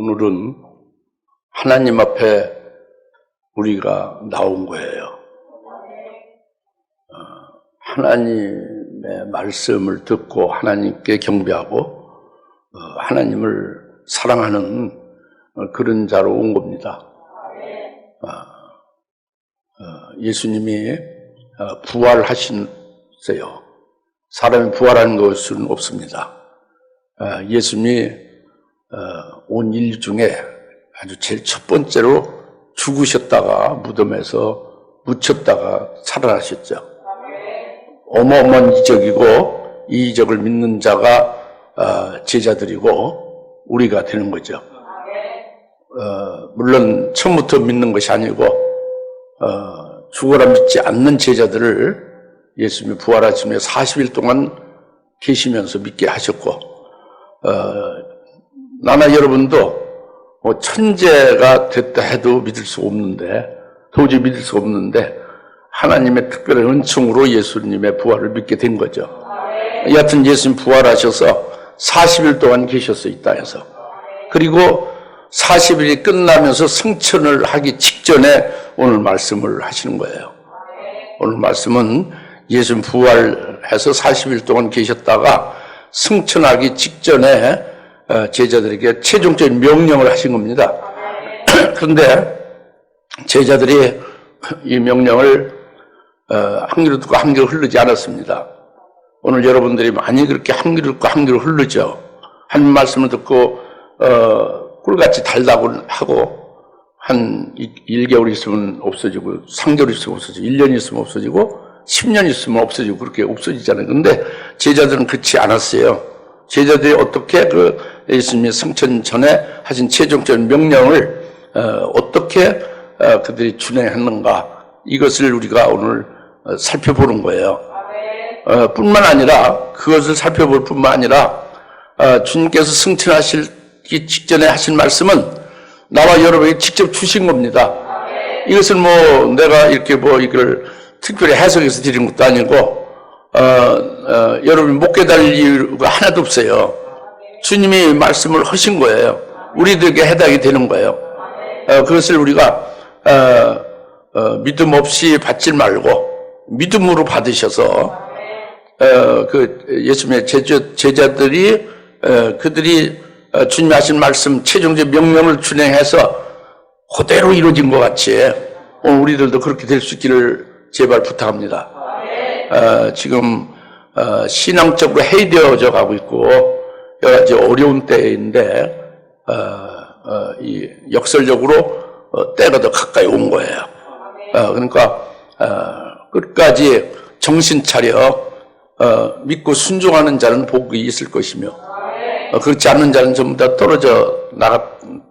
오늘은 하나님 앞에 우리가 나온 거예요. 하나님의 말씀을 듣고 하나님께 경배하고 하나님을 사랑하는 그런 자로 온 겁니다. 예수님이 부활하셨어요. 사람이 부활하는 것은 없습니다. 예수님이 온 인류 중에 아주 제일 첫 번째로 죽으셨다가 무덤에서 묻혔다가 살아나셨죠. 어마어마한 이적이고 이 이적을 믿는 자가 제자들이고 우리가 되는 거죠. 물론 처음부터 믿는 것이 아니고 죽어라 믿지 않는 제자들을 예수님이 부활하시며 40일 동안 계시면서 믿게 하셨고 나나 여러분도 천재가 됐다 해도 믿을 수 없는데 도저히 믿을 수 없는데 하나님의 특별한 은총으로 예수님의 부활을 믿게 된 거죠. 여하튼 예수님 부활하셔서 40일 동안 계셨어요, 이 땅에서. 그리고 40일이 끝나면서 승천을 하기 직전에 오늘 말씀을 하시는 거예요. 오늘 말씀은 예수님 부활해서 40일 동안 계셨다가 승천하기 직전에 제자들에게 최종적인 명령을 하신 겁니다. 그런데 제자들이 이 명령을 한 귀로 듣고 한 귀로 흐르지 않았습니다. 오늘 여러분들이 많이 그렇게 한 귀로 듣고 한 귀로 흐르죠. 한 말씀을 듣고 꿀같이 달다고 하고 한 1개월 있으면 없어지고 3개월 있으면 없어지고 1년 있으면 없어지고 10년 있으면 없어지고 그렇게 없어지잖아요. 그런데 제자들은 그렇지 않았어요. 제자들이 어떻게 예수님이 승천 전에 하신 최종적인 명령을 어떻게 그들이 준행했는가, 이것을 우리가 오늘 살펴보는 거예요. 뿐만 아니라 그것을 살펴볼 뿐만 아니라 주님께서 승천하시기 직전에 하신 말씀은 나와 여러분에게 직접 주신 겁니다. 이것은 내가 이렇게 이걸 특별히 해석해서 드린 것도 아니고 여러분이 못 깨달을 이유가 하나도 없어요. 주님이 말씀을 하신 거예요. 우리들에게 해당이 되는 거예요. 그것을 우리가 믿음 없이 받지 말고 믿음으로 받으셔서 예수님의 제자들이 그들이 주님이 하신 말씀 최종적 명령을 준행해서 그대로 이루어진 것 같이 오늘 우리들도 그렇게 될 수 있기를 제발 부탁합니다. 지금 신앙적으로 해이되어져 가고 있고 여러 가지 어려운 때인데 이 역설적으로 때가 더 가까이 온 거예요. 그러니까 끝까지 정신 차려 믿고 순종하는 자는 복이 있을 것이며 그렇지 않는 자는 전부 다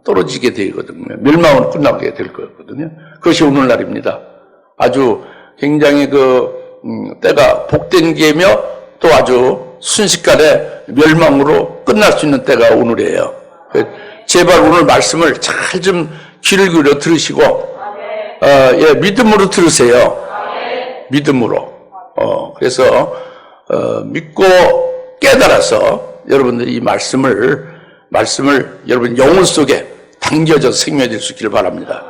떨어지게 되거든요. 멸망으로 끝나게 될 거거든요. 그것이 오늘날입니다. 아주 굉장히 때가 복된 게며 또 아주 순식간에 멸망으로 끝날 수 있는 때가 오늘이에요. 제발 오늘 말씀을 잘 좀 귀를 기울여 들으시고 믿음으로 들으세요. 믿음으로. 그래서 믿고 깨달아서 여러분들이 이 말씀을 여러분 영혼 속에 담겨져 생명될 수 있기를 바랍니다.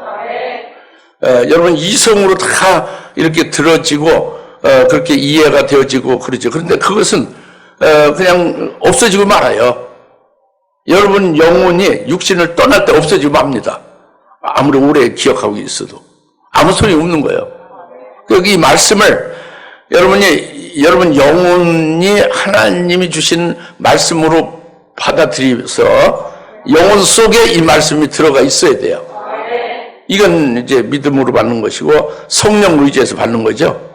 여러분 이성으로 다 이렇게 들어지고 그렇게 이해가 되어지고 그러죠. 그런데 그것은 그냥 없어지고 말아요. 여러분 영혼이 육신을 떠날 때 없어지고 맙니다. 아무리 오래 기억하고 있어도 아무 소용이 없는 거예요. 여기 이 말씀을 여러분 영혼이 하나님이 주신 말씀으로 받아들여서 영혼 속에 이 말씀이 들어가 있어야 돼요. 이건 이제 믿음으로 받는 것이고 성령 의지에서 받는 거죠.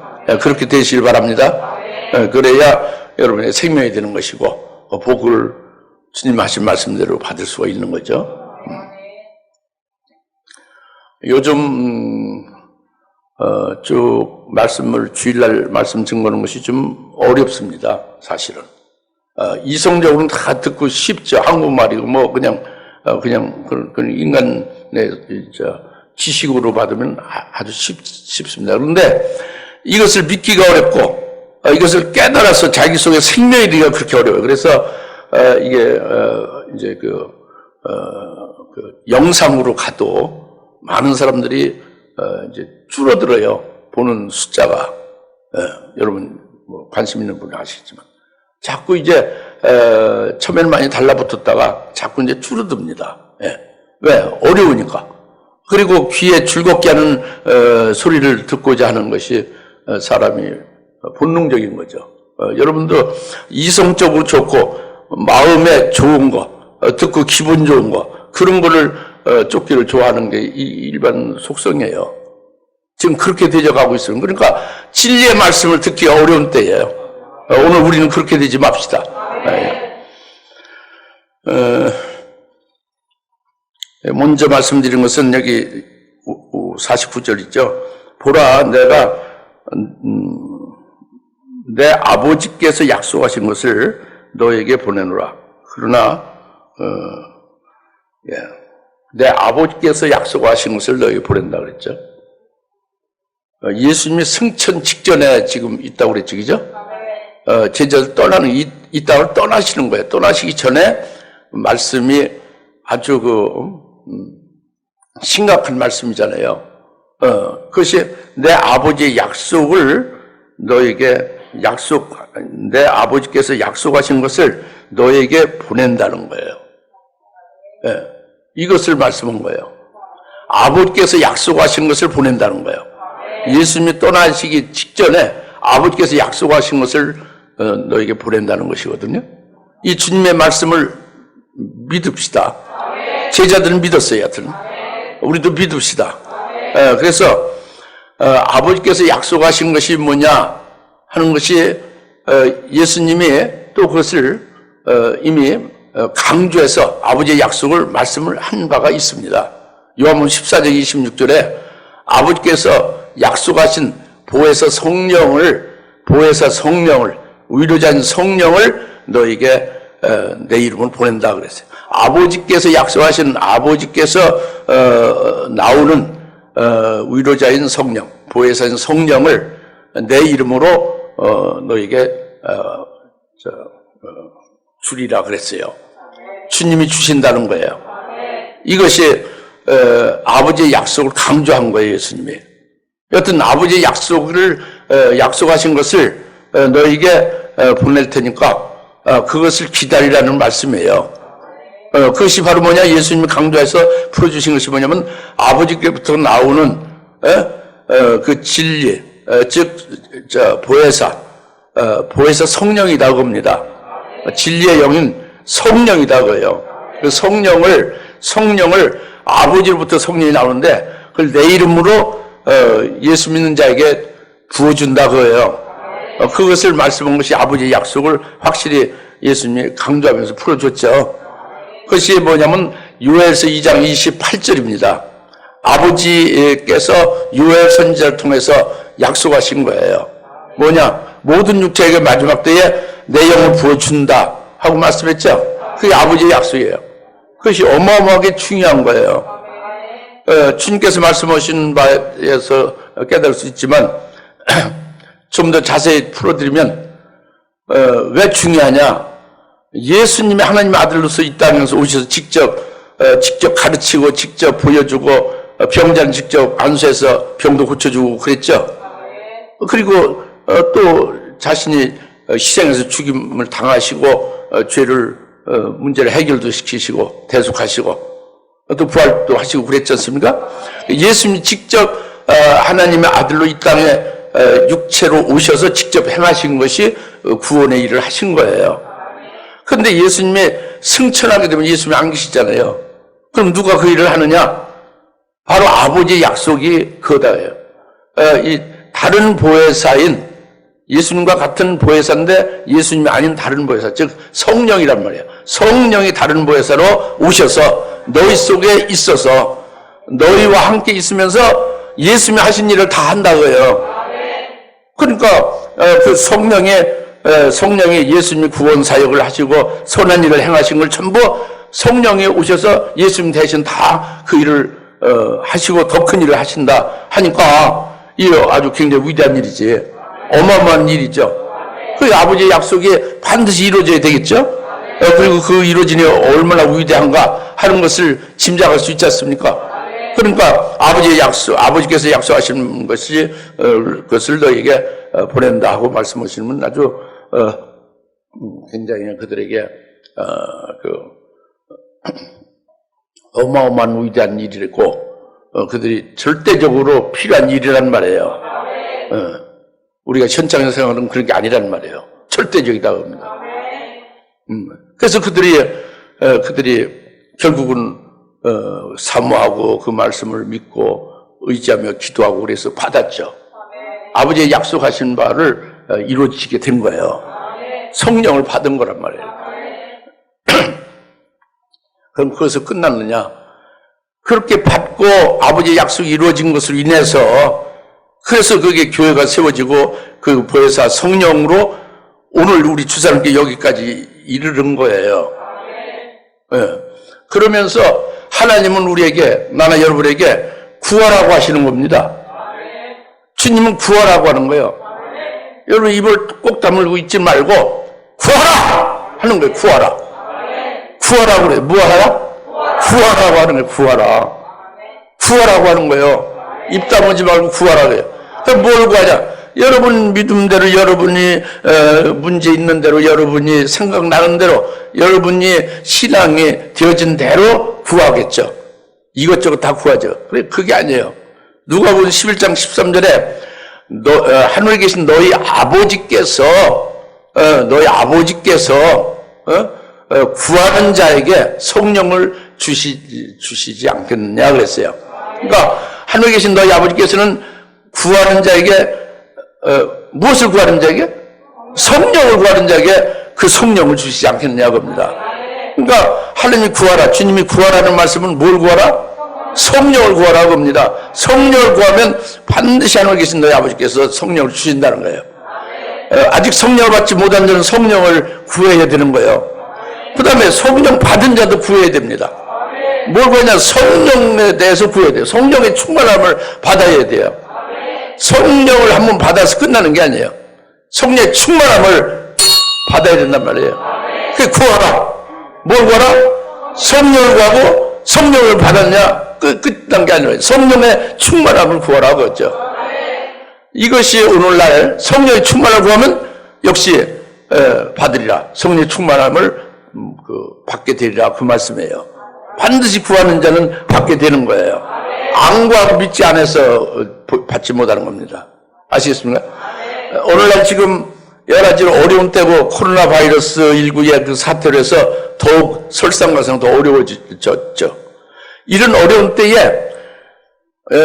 그렇게 되시길 바랍니다. 그래야 여러분의 생명이 되는 것이고 복을 주님 하신 말씀대로 받을 수가 있는 거죠. 요즘 쭉 주일날 말씀 증거하는 것이 좀 어렵습니다. 사실은 이성적으로는 다 듣고 쉽죠. 한국말이고 그냥 인간의 지식으로 받으면 아주 쉽습니다. 그런데 이것을 믿기가 어렵고 이것을 깨달아서 자기 속에 생명이 되기가 그렇게 어려워요. 그래서 이게 이제 영상으로 가도 많은 사람들이 이제 줄어들어요. 보는 숫자가. 여러분 뭐 관심 있는 분이 아시겠지만 자꾸 이제 처음에는 많이 달라붙었다가 자꾸 이제 줄어듭니다. 왜? 어려우니까. 그리고 귀에 즐겁게 하는 소리를 듣고자 하는 것이 사람이 본능적인 거죠. 여러분도 이성적으로 좋고 마음에 좋은 거, 듣고 기분 좋은 거, 그런 거를 쫓기를 좋아하는 게 일반 속성이에요. 지금 그렇게 되져가고 있어요. 그러니까 진리의 말씀을 듣기가 어려운 때예요. 오늘 우리는 그렇게 되지 맙시다. 먼저 말씀드린 것은 여기 49절이죠. 보라, 내가 내 아버지께서 약속하신 것을 너에게 보내노라. 그러나 내 아버지께서 약속하신 것을 너에게 보낸다 그랬죠. 예수님이 승천 직전에 지금 있다고 그랬죠, 그죠? 제자들 떠나는 이 땅을 떠나시는 거예요. 떠나시기 전에 말씀이 아주 심각한 말씀이잖아요. 그것이 내 아버지의 약속을 너에게 내 아버지께서 약속하신 것을 너에게 보낸다는 거예요. 이것을 말씀한 거예요. 아버지께서 약속하신 것을 보낸다는 거예요. 예수님이 떠나시기 직전에 아버지께서 약속하신 것을 너에게 보낸다는 것이거든요. 이 주님의 말씀을 믿읍시다. 제자들은 믿었어요. 여하튼 우리도 믿읍시다. 그래서 아버지께서 약속하신 것이 뭐냐 하는 것이 예수님이 또 그것을 이미 강조해서 아버지의 약속을 말씀을 한 바가 있습니다. 요한복음 14장 26절에 아버지께서 약속하신 보혜사 성령을 위로자인 성령을 너에게 내 이름으로 보낸다 그랬어요. 아버지께서 약속하신 아버지께서 나오는 위로자인 성령, 보혜사인 성령을 내 이름으로 너에게 주리라 그랬어요. 주님이 주신다는 거예요. 이것이 아버지의 약속을 강조한 거예요, 예수님이. 여튼 아버지의 약속하신 것을 너에게 보낼 테니까 그것을 기다리라는 말씀이에요. 그것이 바로 뭐냐? 예수님이 강조해서 풀어주신 것이 뭐냐면 아버지께부터 나오는 그 진리, 즉 보혜사 성령이라고 합니다. 진리의 영인 성령이라고 해요. 그 성령을 아버지로부터 성령이 나오는데 그걸 내 이름으로 예수 믿는 자에게 부어준다고 해요. 그것을 말씀한 것이 아버지의 약속을 확실히 예수님이 강조하면서 풀어줬죠. 그것이 뭐냐면 요엘서 2장 28절입니다. 아버지께서 요엘 선지자를 통해서 약속하신 거예요. 뭐냐? 모든 육체에게 마지막 때에 내 영을 부어준다 하고 말씀했죠. 그게 아버지의 약속이에요. 그것이 어마어마하게 중요한 거예요. 주님께서 말씀하신 바에서 깨달을 수 있지만 좀 더 자세히 풀어드리면 왜 중요하냐? 예수님이 하나님의 아들로서 이 땅에서 오셔서 직접 가르치고 직접 보여주고 병자는 직접 안수해서 병도 고쳐주고 그랬죠. 그리고 또 자신이 희생해서 죽임을 당하시고 죄를 문제를 해결도 시키시고 대속하시고 또 부활도 하시고 그랬지 않습니까? 예수님이 직접 하나님의 아들로 이 땅에 육체로 오셔서 직접 행하신 것이 구원의 일을 하신 거예요. 그런데 예수님이 승천하게 되면 예수님이 안 계시잖아요. 그럼 누가 그 일을 하느냐? 바로 아버지의 약속이 그거다예요. 이 다른 보혜사인 예수님과 같은 보혜사인데 예수님이 아닌 다른 보혜사, 즉 성령이란 말이에요. 성령이 다른 보혜사로 오셔서 너희 속에 있어서 너희와 함께 있으면서 예수님이 하신 일을 다 한다고 해요. 그러니까 그 성령이 예수님이 구원 사역을 하시고 선한 일을 행하신 걸 전부 성령이 오셔서 예수님 대신 다 그 일을 하시고 더 큰 일을 하신다 하니까 이게 아주 굉장히 위대한 일이지. 어마어마한 일이죠. 그 아버지의 약속이 반드시 이루어져야 되겠죠. 그리고 그 이루어지니 얼마나 위대한가 하는 것을 짐작할 수 있지 않습니까? 그러니까 아버지께서 약속하신 것을 너에게 보낸다 하고 말씀하시는 아주 굉장히 그들에게 어마어마한 위대한 일이고 그들이 절대적으로 필요한 일이란 말이에요. 우리가 현장에서 생각하는 그런 게 아니란 말이에요. 절대적이다 합니다. 그래서 그들이 결국은 사모하고 그 말씀을 믿고 의지하며 기도하고 그래서 받았죠. 아버지의 약속하신 바를 이루어지게 된 거예요. 성령을 받은 거란 말이에요. 그럼 거기서 끝났느냐? 그렇게 받고 아버지의 약속이 이루어진 것으로 인해서 그래서 그게 교회가 세워지고 그 보혜사 성령으로 오늘 우리 주사님께 여기까지 이르는 거예요. 그러면서 하나님은 우리에게, 나나 여러분에게 구하라고 하시는 겁니다. 주님은 구하라고 하는 거예요. 여러분 입을 꼭 다물고 있지 말고 구하라! 하는 거예요. 구하라. 구하라고 그래요. 뭐 하라? 구하라고 하는 거예요. 구하라. 구하라고 하는 거예요. 입 다물지 말고 구하라 그래요. 그럼 뭘 구하냐? 여러분 믿음대로, 여러분이 문제 있는 대로, 여러분이 생각나는 대로, 여러분이 신앙이 되어진 대로 구하겠죠. 이것저것 다 구하죠. 그래, 그게 아니에요. 누가복음 11장 13절에 하늘에 계신 너희 아버지께서 구하는 자에게 성령을 주시지 않겠느냐 그랬어요. 그러니까 하늘에 계신 너희 아버지께서는 구하는 자에게 무엇을 구하는 자에게? 성령을 구하는 자에게 그 성령을 주시지 않겠느냐 겁니다. 그러니까 하나님이 구하라, 주님이 구하라는 말씀은 뭘 구하라? 성령을 구하라 겁니다. 성령을 구하면 반드시 하늘에 계신 너희 아버지께서 성령을 주신다는 거예요. 아직 성령을 받지 못한 자는 성령을 구해야 되는 거예요. 그 다음에 성령 받은 자도 구해야 됩니다. 뭘 구하냐? 성령에 대해서 구해야 돼요. 성령의 충만함을 받아야 돼요. 성령을 한번 받아서 끝나는 게 아니에요. 성령의 충만함을 받아야 된단 말이에요. 그게 구하라. 뭘 구하라? 성령을 구하고 성령을 받았냐? 끝난 게 아니라 성령의 충만함을 구하라 그랬죠. 이것이 오늘날 성령의 충만함을 구하면 역시 받으리라. 성령의 충만함을 받게 되리라 그 말씀이에요. 반드시 구하는 자는 받게 되는 거예요. 안 구하고 믿지 않아서 받지 못하는 겁니다. 아시겠습니까? 오늘날 지금 여러 가지로 어려운 때고 코로나 바이러스 19의 그 사태로 해서 더욱 설상가상 더 어려워졌죠. 이런 어려운 때에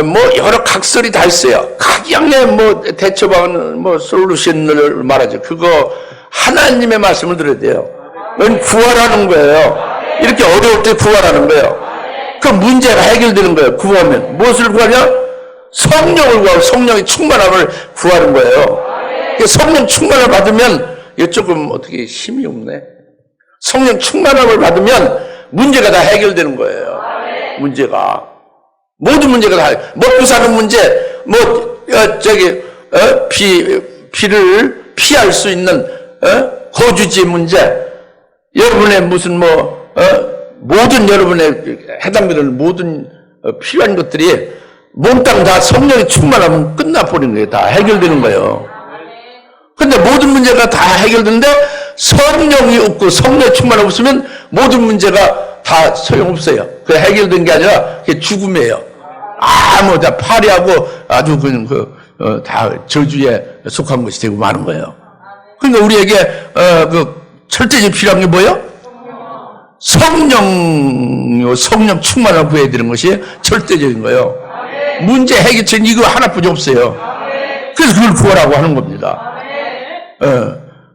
뭐 여러 각설이 다 있어요. 각양의 뭐 대처방은 뭐 솔루션을 말하죠. 그거 하나님의 말씀을 들어야 돼요. 그건 구하라는 거예요. 이렇게 어려울 때 구하라는 거예요. 그 문제가 해결되는 거예요. 구하면 무엇을 구하냐? 성령을 구하고 성령의 충만함을 구하는 거예요. 성령 충만함을 받으면 이거 조금 어떻게 힘이 없네. 성령 충만함을 받으면 문제가 다 해결되는 거예요. 문제가 모든 문제가 다 먹고 사는 문제, 비를 피할 수 있는 거주지 문제, 여러분의 무슨 모든 여러분의 해당되는 모든 필요한 것들이 몽땅 다 성령이 충만하면 끝나버리는 거예요. 다 해결되는 거예요. 근데 모든 문제가 다 해결되는데 성령이 없고 성령이 충만하고 없으면 모든 문제가 다 소용없어요. 그 해결된 게 아니라 그게 죽음이에요. 다 파리하고 아주 그냥 다 저주에 속한 것이 되고 마는 거예요. 그러니까 우리에게 절대적으로 필요한 게 뭐예요? 성령 충만을 구해야 되는 것이 절대적인 거예요. 문제 해결책 이거 하나뿐이 없어요. 그래서 그걸 구하라고 하는 겁니다.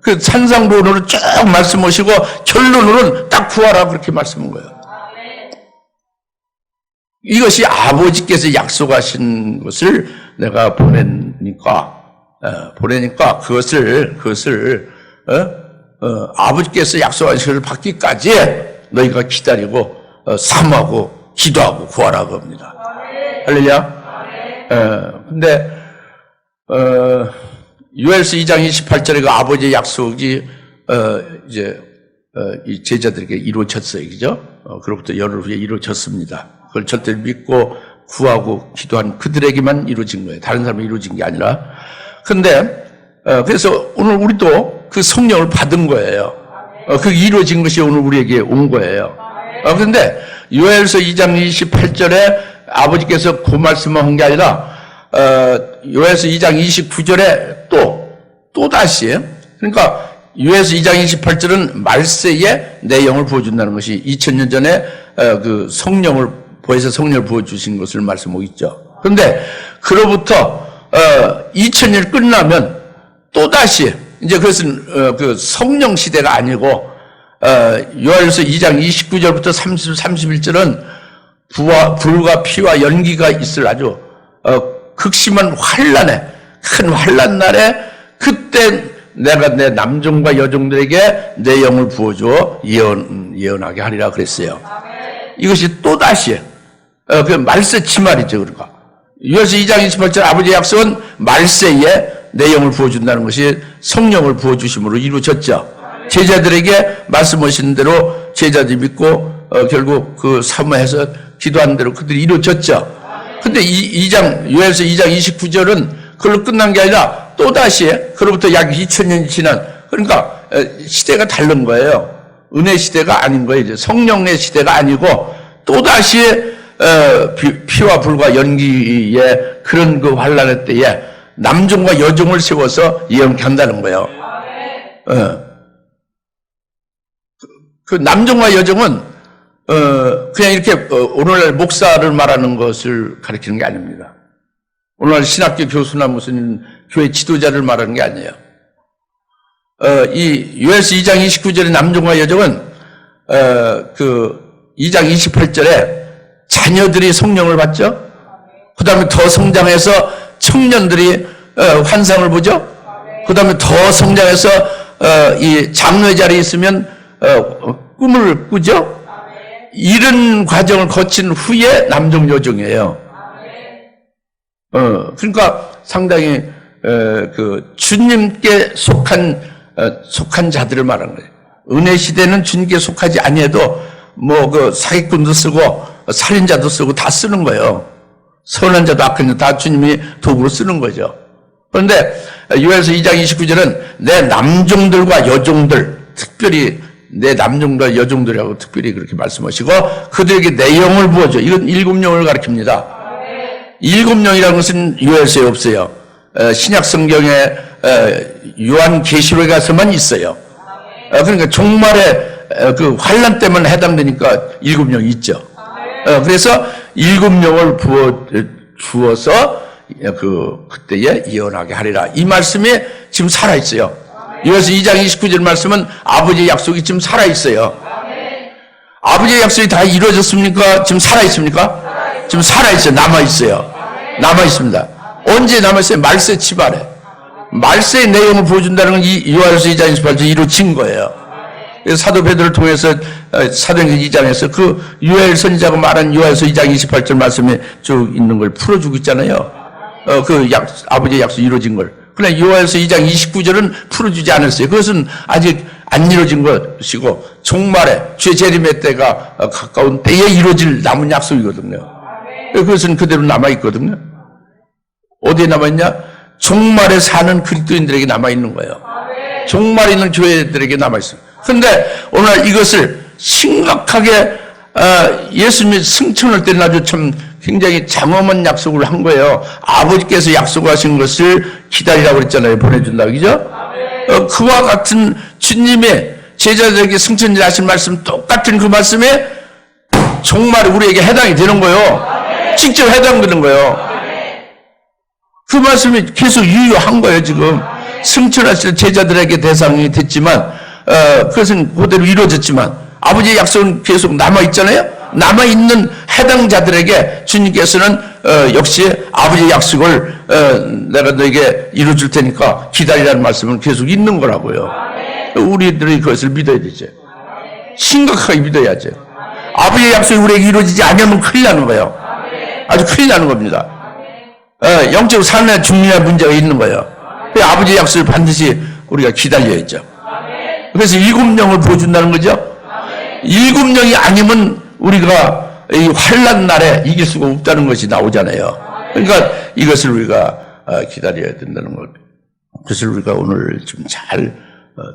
그 산상보론으로 쭉 말씀하시고 결론으로는 딱 구하라 그렇게 말씀한 거예요. 이것이 아버지께서 약속하신 것을 내가 보내니까 그것을 아버지께서 약속하신 것을 받기까지 너희가 기다리고 사모하고 기도하고 구하라고 합니다. 할렐루야. 근데 요엘서 2장 28절에 그 아버지의 약속이 이제 이 제자들에게 이루어졌어요. 그죠? 그로부터 열흘 후에 이루어졌습니다. 그걸 절대로 믿고 구하고 기도한 그들에게만 이루어진 거예요. 다른 사람이 이루어진 게 아니라. 근데, 그래서 오늘 우리도 그 성령을 받은 거예요. 그 이루어진 것이 오늘 우리에게 온 거예요. 그런데 요엘서 2장 28절에 아버지께서 그 말씀을 한 게 아니라, 요엘서 2장 29절에 또다시, 그러니까 요엘서 2장 28절은 말세에 내 영을 부어준다는 것이 2000년 전에 그 성령을 보혜사 성령을 부어주신 것을 말씀하고 있죠. 그런데 그로부터 2000년 끝나면 또다시 이제 그것은 그 성령 시대가 아니고 요엘서 2장 29절부터 30, 31절은 불과 피와 연기가 있을 아주 극심한 환란에 큰 환란 날에 그때 내가 내 남종과 여종들에게 내 영을 부어줘 예언하게 하리라 그랬어요. 이것이 또다시 그 말세 치말이죠. 그러니까 요엘서 2장 28절 아버지의 약속은 말세에 내 영을 부어준다는 것이 성령을 부어주심으로 이루어졌죠. 제자들에게 말씀하신 대로 제자들이 믿고 결국 그 사모해서 기도한 대로 그들이 이루어졌죠. 근데 요엘서 2장 29절은 그걸로 끝난 게 아니라 또다시 그로부터 약 2000년이 지난 그러니까 시대가 다른 거예요. 은혜 시대가 아닌 거예요. 이제 성령의 시대가 아니고 또다시 피와 불과 연기의 그런 그 환란의 때에 남종과 여종을 세워서 예언케 한다는 거예요. 그 남종과 여종은 그냥 이렇게 오늘날 목사를 말하는 것을 가리키는 게 아닙니다. 오늘날 신학교 교수나 무슨 교회 지도자를 말하는 게 아니에요. 이 요엘서 2장 29절의 남종과 여종은 그 2장 28절에 자녀들이 성령을 받죠. 그 다음에 더 성장해서 청년들이 환상을 보죠. 그 다음에 더 성장해서 이 장로의 자리에 있으면 꿈을 꾸죠. 이런 과정을 거친 후에 남종 여종이에요. 그러니까 상당히 그 주님께 속한 자들을 말하는 거예요. 은혜 시대는 주님께 속하지 아니해도 뭐 그 사기꾼도 쓰고 살인자도 쓰고 다 쓰는 거예요. 선한 자도 악한 자도 다 주님이 도구로 쓰는 거죠. 그런데 요엘서 2장 29절은 내 남종들과 여종들, 특별히 내 남종과 여종들이라고 특별히 그렇게 말씀하시고 그들에게 내 영을 부어줘. 이건 7영을 가리킵니다. 7영이라는 것은 요엘서에 없어요. 신약 성경에 요한계시록에 가서만 있어요. 그러니까 종말의 그 환란 때만 해당되니까 7영이 있죠. 그래서 7영을 부어 주어서 그때에 예언하게 하리라. 이 말씀이 지금 살아 있어요. 요엘서 2장 29절 말씀은 아버지의 약속이 지금 살아 있어요. 아버지의 약속이 다 이루어졌습니까? 지금 살아 있습니까? 지금 살아 있어요. 남아 있어요. 남아 있습니다. 언제 남아 있어요? 말세 치발에. 말세의 내용을 보여준다는 건 이 요한일서 2장 28절 이루어진 거예요. 그래서 사도 베드로를 통해서 사도행전 2장에서 그 요엘 선지자가 말한 요한일서 2장 28절 말씀에 쭉 있는 걸 풀어주고 있잖아요. 아버지의 약속 이루어진 걸. 그러나 요한일서 2장 29절은 풀어주지 않았어요. 그것은 아직 안 이루어진 것이고 종말에 주의 재림의 때가 가까운 때에 이루어질 남은 약속이거든요. 그것은 그대로 남아있거든요. 어디에 남아있냐? 종말에 사는 그리스도인들에게 남아있는 거예요. 종말에 있는 교회들에게 남아있어요. 그런데 오늘 이것을 심각하게 예수님이 승천할 때는 아주 참 굉장히 장엄한 약속을 한 거예요. 아버지께서 약속하신 것을 기다리라고 그랬잖아요. 보내준다. 그죠? 그와 같은 주님의 제자들에게 승천을 하신 말씀 똑같은 그 말씀에 종말에 우리에게 해당이 되는 거예요. 직접 해당되는 거예요. 그 말씀이 계속 유효한 거예요. 지금 승천하실 제자들에게 대상이 됐지만 그것은 그대로 이루어졌지만 아버지의 약속은 계속 남아있잖아요. 남아있는 해당자들에게 주님께서는 역시 아버지의 약속을 내가 너에게 이루어줄 테니까 기다리라는 말씀은 계속 있는 거라고요. 우리들이 그것을 믿어야 되죠. 심각하게 믿어야죠. 아버지의 약속이 우리에게 이루어지지 않으면 큰일 나는 거예요. 아주 큰일 나는 겁니다. 영적으로 사느냐 죽느냐 문제가 있는 거예요. 아버지의 약속을 반드시 우리가 기다려야죠. 그래서 7영을 보여준다는 거죠. 7영이 아니면 우리가 이 환난 날에 이길 수가 없다는 것이 나오잖아요. 그러니까 이것을 우리가 기다려야 된다는 것. 그것을 우리가 오늘 좀 잘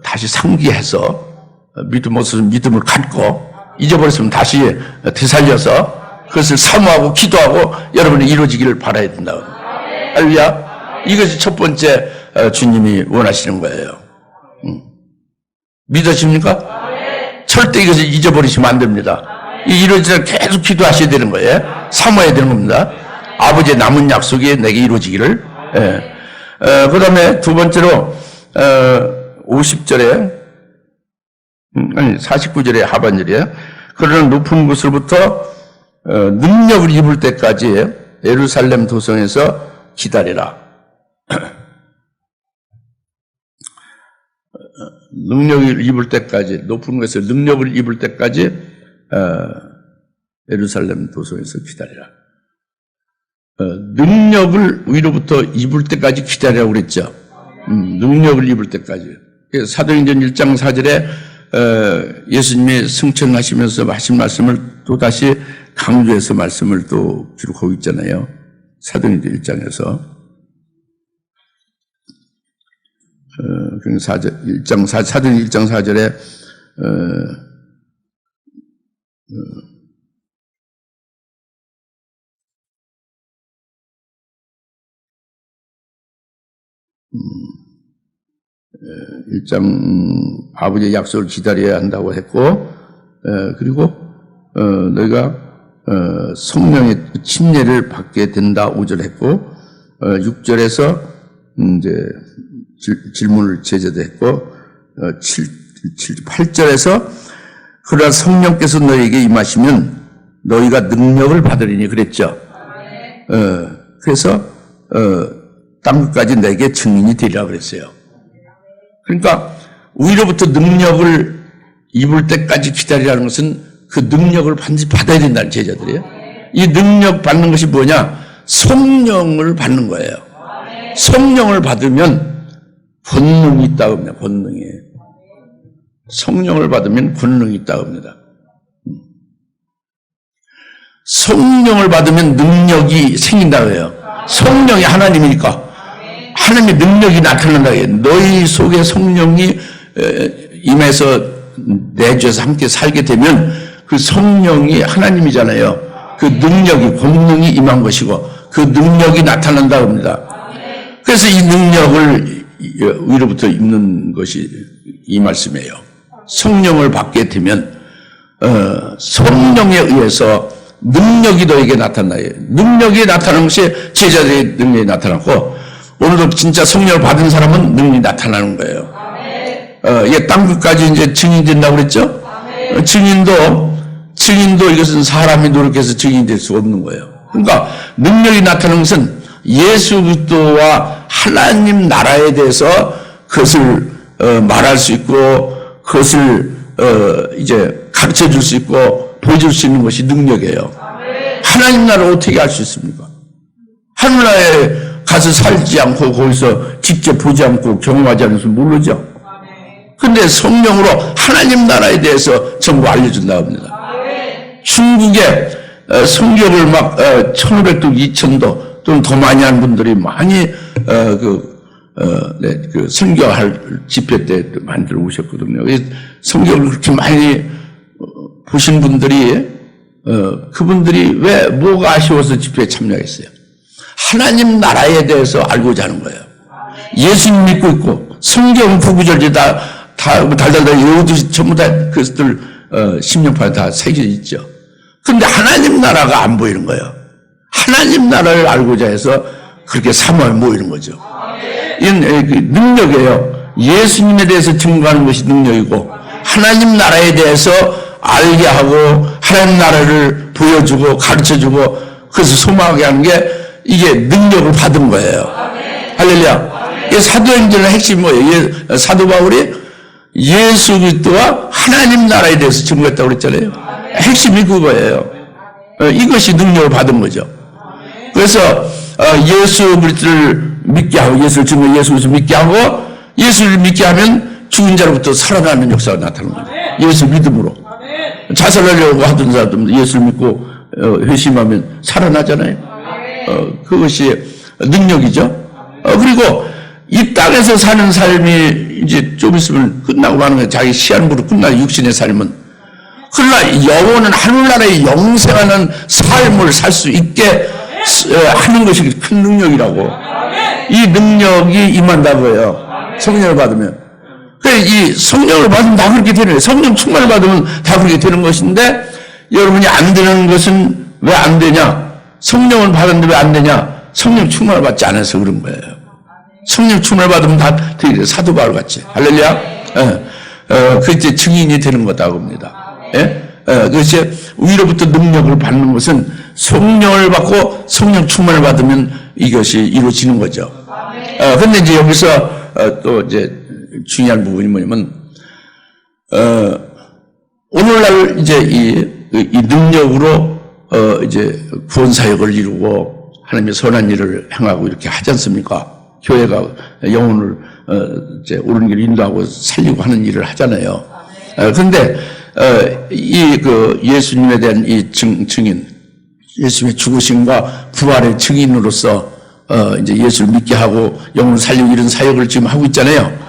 다시 상기해서 믿음 없으면 믿음을 갖고 잊어버렸으면 다시 되살려서 그것을 사모하고 기도하고 여러분이 이루어지기를 바라야 된다. 할렐루야. 이것이 첫 번째 주님이 원하시는 거예요. 믿으십니까? 절대 이것을 잊어버리시면 안 됩니다. 이루어지면 계속 기도하셔야 되는 거예요. 사모해야 되는 겁니다. 아버지의 남은 약속이 내게 이루어지기를. 그 다음에 두 번째로 50절에 아니 49절의 하반절이에요. 그러나 높은 곳으로부터 능력을 입을 때까지 예루살렘 도성에서 기다리라. 능력을 입을 때까지, 높은 곳에서 능력을 입을 때까지 예루살렘 도성에서 기다리라. 능력을 위로부터 입을 때까지 기다리라고 그랬죠. 능력을 입을 때까지. 사도행전 1장 4절에 예수님이 승천하시면서 하신 말씀을 또 다시 강조해서 말씀을 또 기록하고 있잖아요. 사도행전 1장에서. 사도행전 1장 4절에 아버지의 약속을 기다려야 한다고 했고, 그리고 너희가 성령의 침례를 받게 된다 5절 했고, 6절에서 이제 질문을 제자도 했고, 8절에서 그러나 성령께서 너희에게 임하시면 너희가 능력을 받으리니 그랬죠. 그래서 땅끝까지 내게 증인이 되리라 그랬어요. 그러니까 위로부터 능력을 입을 때까지 기다리라는 것은 그 능력을 반드시 받아야 된다는 제자들이에요. 이 능력 받는 것이 뭐냐? 성령을 받는 거예요. 성령을 받으면 권능이 있다고 합니다. 권능이. 성령을 받으면 권능이 있다고 합니다. 성령을 받으면 능력이 생긴다고 해요. 성령이 하나님이니까 하나님의 능력이 나타난다고 해요. 너희 속에 성령이 임해서 내주에서 함께 살게 되면 그 성령이 하나님이잖아요. 그 능력이, 권능이 임한 것이고 그 능력이 나타난다고 합니다. 그래서 이 능력을 위로부터 입는 것이 이 말씀이에요. 성령을 받게 되면 성령에 의해서 능력이 너에게 나타나요. 능력이 나타나는 것이 제자들의 능력이 나타났고 오늘도 진짜 성령을 받은 사람은 능력이 나타나는 거예요. 이게 땅끝까지 이제 증인이 된다고 그랬죠? 증인도 이것은 사람이 노력해서 증인이 될 수가 없는 거예요. 그러니까 능력이 나타나는 것은 예수 그리스도와 하나님 나라에 대해서 그것을 말할 수 있고 그것을 이제 가르쳐 줄 수 있고 보여줄 수 있는 것이 능력이에요. 하나님 나라를 어떻게 알 수 있습니까? 하나님 나라에 가서 살지 않고 거기서 직접 보지 않고 경험하지 않아서 모르죠. 그런데 성령으로 하나님 나라에 대해서 전부 알려준다고 합니다. 중국에 성경을 막 1500도 2000도 또는 더 많이 한 분들이 많이 그 선교할 집회 때 많이 들어오셨거든요. 성경을 그렇게 많이 보신 분들이 그분들이 왜 뭐가 아쉬워서 집회에 참여했어요? 하나님 나라에 대해서 알고자 하는 거예요. 예수님 믿고 있고 성경 구구절절 다 달달달 외우듯이 전부 다 그것들 심령판에 다 새겨져 있죠. 그런데 하나님 나라가 안 보이는 거예요. 하나님 나라를 알고자 해서 그렇게 사모에 모이는 거죠. 이건 능력이에요. 예수님에 대해서 증거하는 것이 능력이고 하나님 나라에 대해서 알게 하고 하나님 나라를 보여주고 가르쳐주고 그래서 소망하게 하는 게 이게 능력을 받은 거예요. 할렐루야. 이 사도행전의 핵심이 뭐예요? 사도 바울이 예수 그리스도와 하나님 나라에 대해서 증거했다고 그랬잖아요. 핵심이 그거예요. 이것이 능력을 받은 거죠. 그래서 예수 그리스도를 믿게 하고 예수를 증거 예수 그리스도를 믿게 하고 예수를 믿게 하면 죽은 자로부터 살아나는 역사가 나타나는 거예요. 예수 믿음으로. 자살하려고 하던 사람들 예수를 믿고 회심하면 살아나잖아요. 그것이 능력이죠. 그리고 이 땅에서 사는 삶이 이제 좀 있으면 끝나고 마는 거예요. 자기 시한부로 끝나요. 육신의 삶은. 그러나 영혼은 하늘나라에 영생하는 삶을 살 수 있게 하는 것이 큰 능력이라고. 이 능력이 임한다고요. 성령을 받으면. 그래, 이 성령을 받으면 다 그렇게 되는 거예요. 성령 충만을 받으면 다 그렇게 되는 것인데, 여러분이 안 되는 것은 왜 안 되냐? 성령을 받았는데 왜 안 되냐? 성령 충만을 받지 않아서 그런 거예요. 성령 충만을 받으면 다 되게 사도 바울 같이. 할렐루야? 그때 증인이 되는 거다 봅니다. 그것이 위로부터 능력을 받는 것은 성령을 받고 성령 충만을 받으면 이것이 이루어지는 거죠. 근데 이제 여기서 또 이제 중요한 부분이 뭐냐면, 오늘날 이제 이 능력으로 이제 구원 사역을 이루고 하나님의 선한 일을 행하고 이렇게 하지 않습니까? 교회가 영혼을 이제 옳은 길을 인도하고 살리고 하는 일을 하잖아요. 그런데 이 그 예수님에 대한 이 증인, 예수님의 죽으심과 부활의 증인으로서 이제 예수를 믿게 하고 영혼을 살리고 이런 사역을 지금 하고 있잖아요.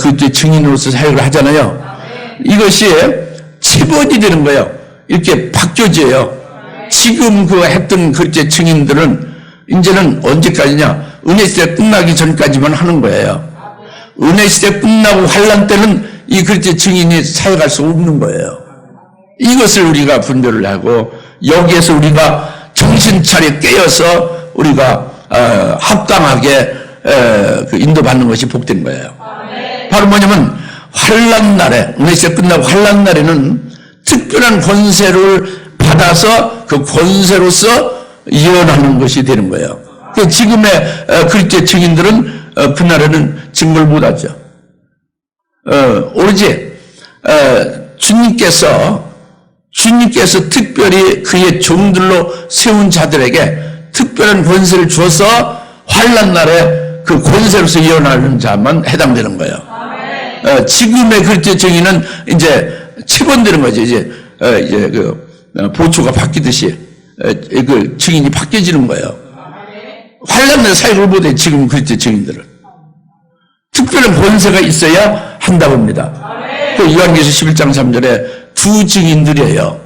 그때 증인으로서 사역을 하잖아요. 이것이 치번이 되는 거예요. 이렇게 바뀌어져요. 지금 그 했던 그때 증인들은 이제는 언제까지냐? 은혜 시대 끝나기 전까지만 하는 거예요. 은혜 시대 끝나고 환난 때는 이 그때 증인이 사역할 수 없는 거예요. 이것을 우리가 분별을 하고 여기에서 우리가 정신 차려 깨어서 우리가 합당하게 그 인도받는 것이 복된 거예요. 바로 뭐냐면 환난 날에, 은혜 시대 끝나고 환난 날에는 특별한 권세를 받아서 그 권세로서 예언하는 것이 되는 거예요. 지금의 그리스도의 증인들은 그날에는 증거를 못하죠. 오로지 주님께서 특별히 그의 종들로 세운 자들에게 특별한 권세를 주어서 환난 날에 그 권세로서 예언하는 자만 해당되는 거예요. 지금의 그리스도의 증인은 이제 체본되는 거죠. 이제 그 보초가 바뀌듯이 그 증인이 바뀌어지는 거예요. 환난 날에 사역을 못해. 지금 그리스도의 증인들은 특별한 권세가 있어야 한다고 합니다. 그 요한계시록 11장 3절에 두 증인들이에요.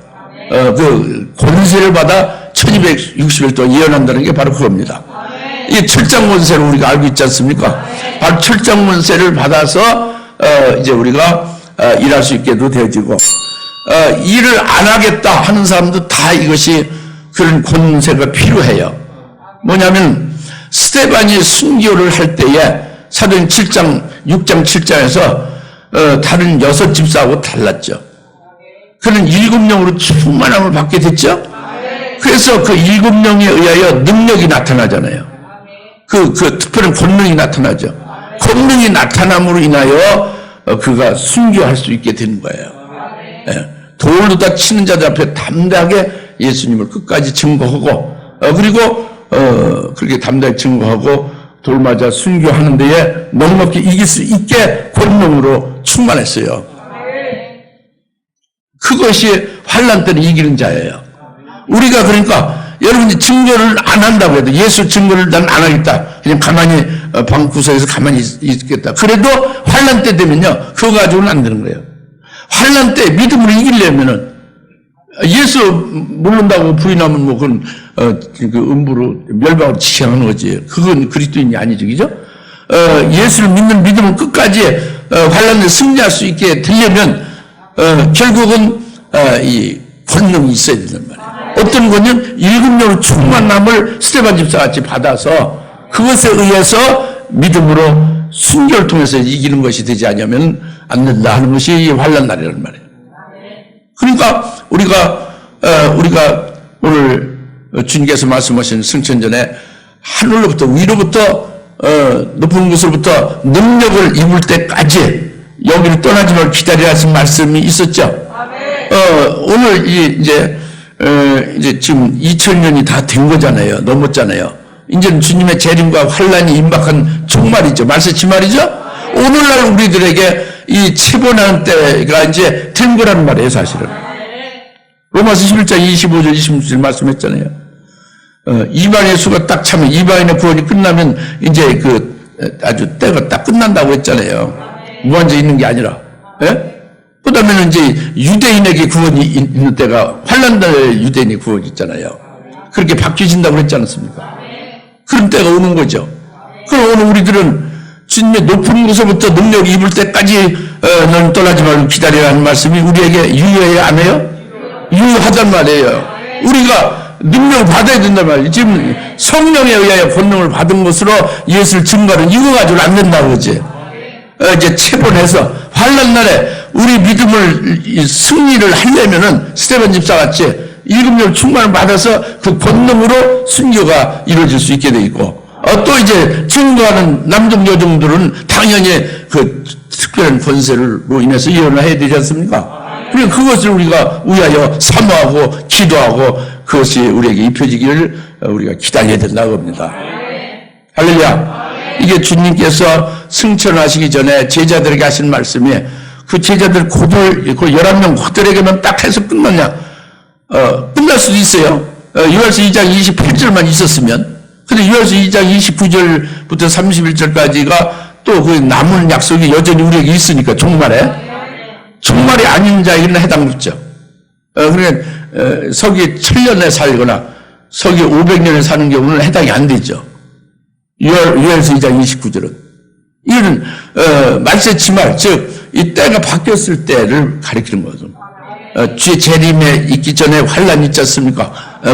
그 권세를 받아 1260일 동안 예언한다는 게 바로 그겁니다. 이 철장 권세를 우리가 알고 있지 않습니까? 바로 철장 권세를 받아서 이제 우리가 일할 수 있게도 되어지고, 일을 안 하겠다 하는 사람도 다 이것이 그런 권세가 필요해요. 뭐냐면 스데반이 순교를 할 때에 사도행 7장 6장 7장에서 다른 6집사하고 달랐죠. 그는 7명으로 충만함을 받게 됐죠. 그래서 그 7명에 의하여 능력이 나타나잖아요. 그 특별한 권능이 나타나죠. 권능이 나타남으로 인하여 그가 순교할 수 있게 되는 거예요. 돌로 다 치는 자들 앞에 담대하게 예수님을 끝까지 증거하고, 그리고 그렇게 담대하게 증거하고 돌 맞아 순교하는 데에 넉넉히 이길 수 있게 권능으로 충만했어요. 그것이 환난 때는 이기는 자예요. 우리가 그러니까 여러분이 증거를 안 한다고 해도, 예수 증거를 난 안 하겠다, 그냥 가만히 방구석에서 가만히 있겠다, 그래도 환난 때 되면요 그거 가지고는 안 되는 거예요. 환난 때 믿음으로 이기려면은 예수 모른다고 부인하면 뭐 그건 그 음부로 멸망으로 지향하는 거지. 그건 그리스도인이 아니죠, 그죠? 예수를 믿는 믿음은 끝까지 환난을 승리할 수 있게 되려면 결국은 이 권능이 있어야 된단 말이에요. 어떤 거는 7명으로 충만함을 스데반 집사같이 받아서 그것에 의해서 믿음으로 순교를 통해서 이기는 것이 되지 않으면 안 된다 하는 것이 이 환난 날이라는 말이에요. 그러니까 우리가 오늘 주님께서 말씀하신 승천전에 하늘로부터 위로부터 높은 곳으로부터 능력을 입을 때까지 여기를 떠나지 말고 기다리라 하신 말씀이 있었죠. 오늘 이제 지금 2000년이 다 된 거잖아요. 넘었잖아요. 이제는 주님의 재림과 환란이 임박한 종말이죠. 말세지 말이죠. 오늘날 우리들에게 이 체본하는 때가 이제 된 거란 말이에요, 사실은. 로마서 11장 25절, 26절 말씀했잖아요. 이방인의 수가 딱 차면, 이방인의 구원이 끝나면 이제 아주 때가 딱 끝난다고 했잖아요. 무한정 있는 게 아니라. 예? 그 다음에는 이제 유대인에게 구원이 있는 때가 환란날에 유대인의 구원이 있잖아요. 그렇게 바뀌어진다고 그랬지 않습니까? 그런 때가 오는 거죠. 그럼 오늘 우리들은 주님의 높은 곳에부터 능력을 입을 때까지 너는 떠나지 말고 기다리라는 말씀이 우리에게 유효해야 안 해요? 유효하단 말이에요. 우리가 능력을 받아야 된단 말이에요. 지금 성령에 의하여 권능을 받은 것으로 예수를 증거하는 이거 가지고는 안 된다고 그러지. 이제 체본해서 환란날에 우리 믿음을 승리를 하려면은 스데반 집사 같이 일금령 충만을 받아서 그 권능으로 순교가 이루어질 수 있게 돼 있고, 또 이제 증거하는 남종 여종들은 당연히 그 특별한 권세로 인해서 예언을 해야 되지 않습니까? 그리고 그것을 우리가 위하여 사모하고 기도하고 그것이 우리에게 입혀지기를 우리가 기다려야 된다고 합니다. 할렐루야. 이게 주님께서 승천하시기 전에 제자들에게 하신 말씀이, 그 제자들 고들, 그 11명 고들에게만 딱 해서 끝났냐? 끝날 수도 있어요. 요한서 2장 28절만 있었으면. 근데 요한서 2장 29절부터 31절까지가 또 그 남은 약속이 여전히 우리에게 있으니까, 종말이 아닌 자에게는 해당없죠. 그러니까 서기 1000년에 살거나 서기 500년에 사는 경우는 해당이 안 되죠. 요한서 2장 29절은. 이거는 말세치말, 즉 이 때가 바뀌었을 때를 가리키는 거죠. 주의 재림에 있기 전에 환란이 있지 않습니까?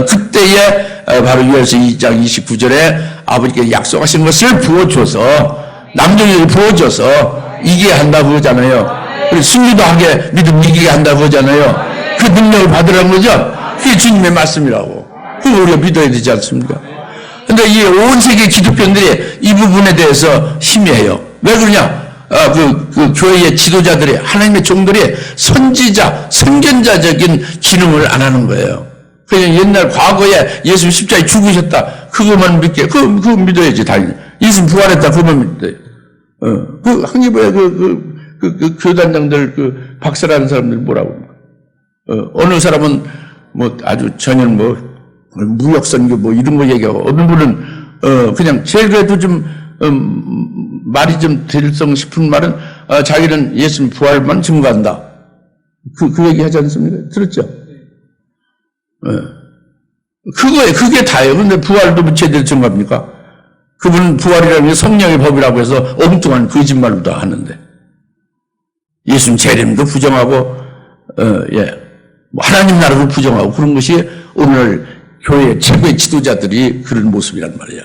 그때에 바로 요한서 2장 29절에 아버지께 약속하신 것을 부어줘서, 남종에게 부어줘서 이기게 한다고 그러잖아요. 그리고 승리도 하게 믿음 이기게 한다고 그러잖아요. 그 능력을 받으라는 거죠. 그게 주님의 말씀이라고. 그거 우리가 믿어야 되지 않습니까? 근데 이 온 세계 기독교인들이 이 부분에 대해서 희미해요. 왜 그러냐? 그 교회의 지도자들이, 하나님의 종들이 선지자, 선견자적인 기능을 안 하는 거예요. 그냥 옛날 과거에 예수 십자가에 죽으셨다, 그것만 믿게, 그거 믿어야지, 당연히. 예수 부활했다, 그것만 믿어요. 그 항의부에 그 교단장들, 박사라는 사람들 뭐라고 합니까? 어느 사람은 뭐 아주 전혀 뭐 무역선교 뭐 이런 거 얘기하고, 어느 분은 그냥 제일 그래도 좀 말이 좀 될성 싶은 말은 자기는 예수님 부활만 증거한다. 그 얘기 하지 않습니까? 들었죠? 그게 다예요. 근데 부활도 제대로 증거합니까? 그분은 부활이라는 게 성령의 법이라고 해서 엉뚱한 거짓말로 다 하는데, 예수님 재림도 부정하고, 뭐 하나님 나라도 부정하고, 그런 것이 오늘 교회 최고의 지도자들이 그런 모습이란 말이에요.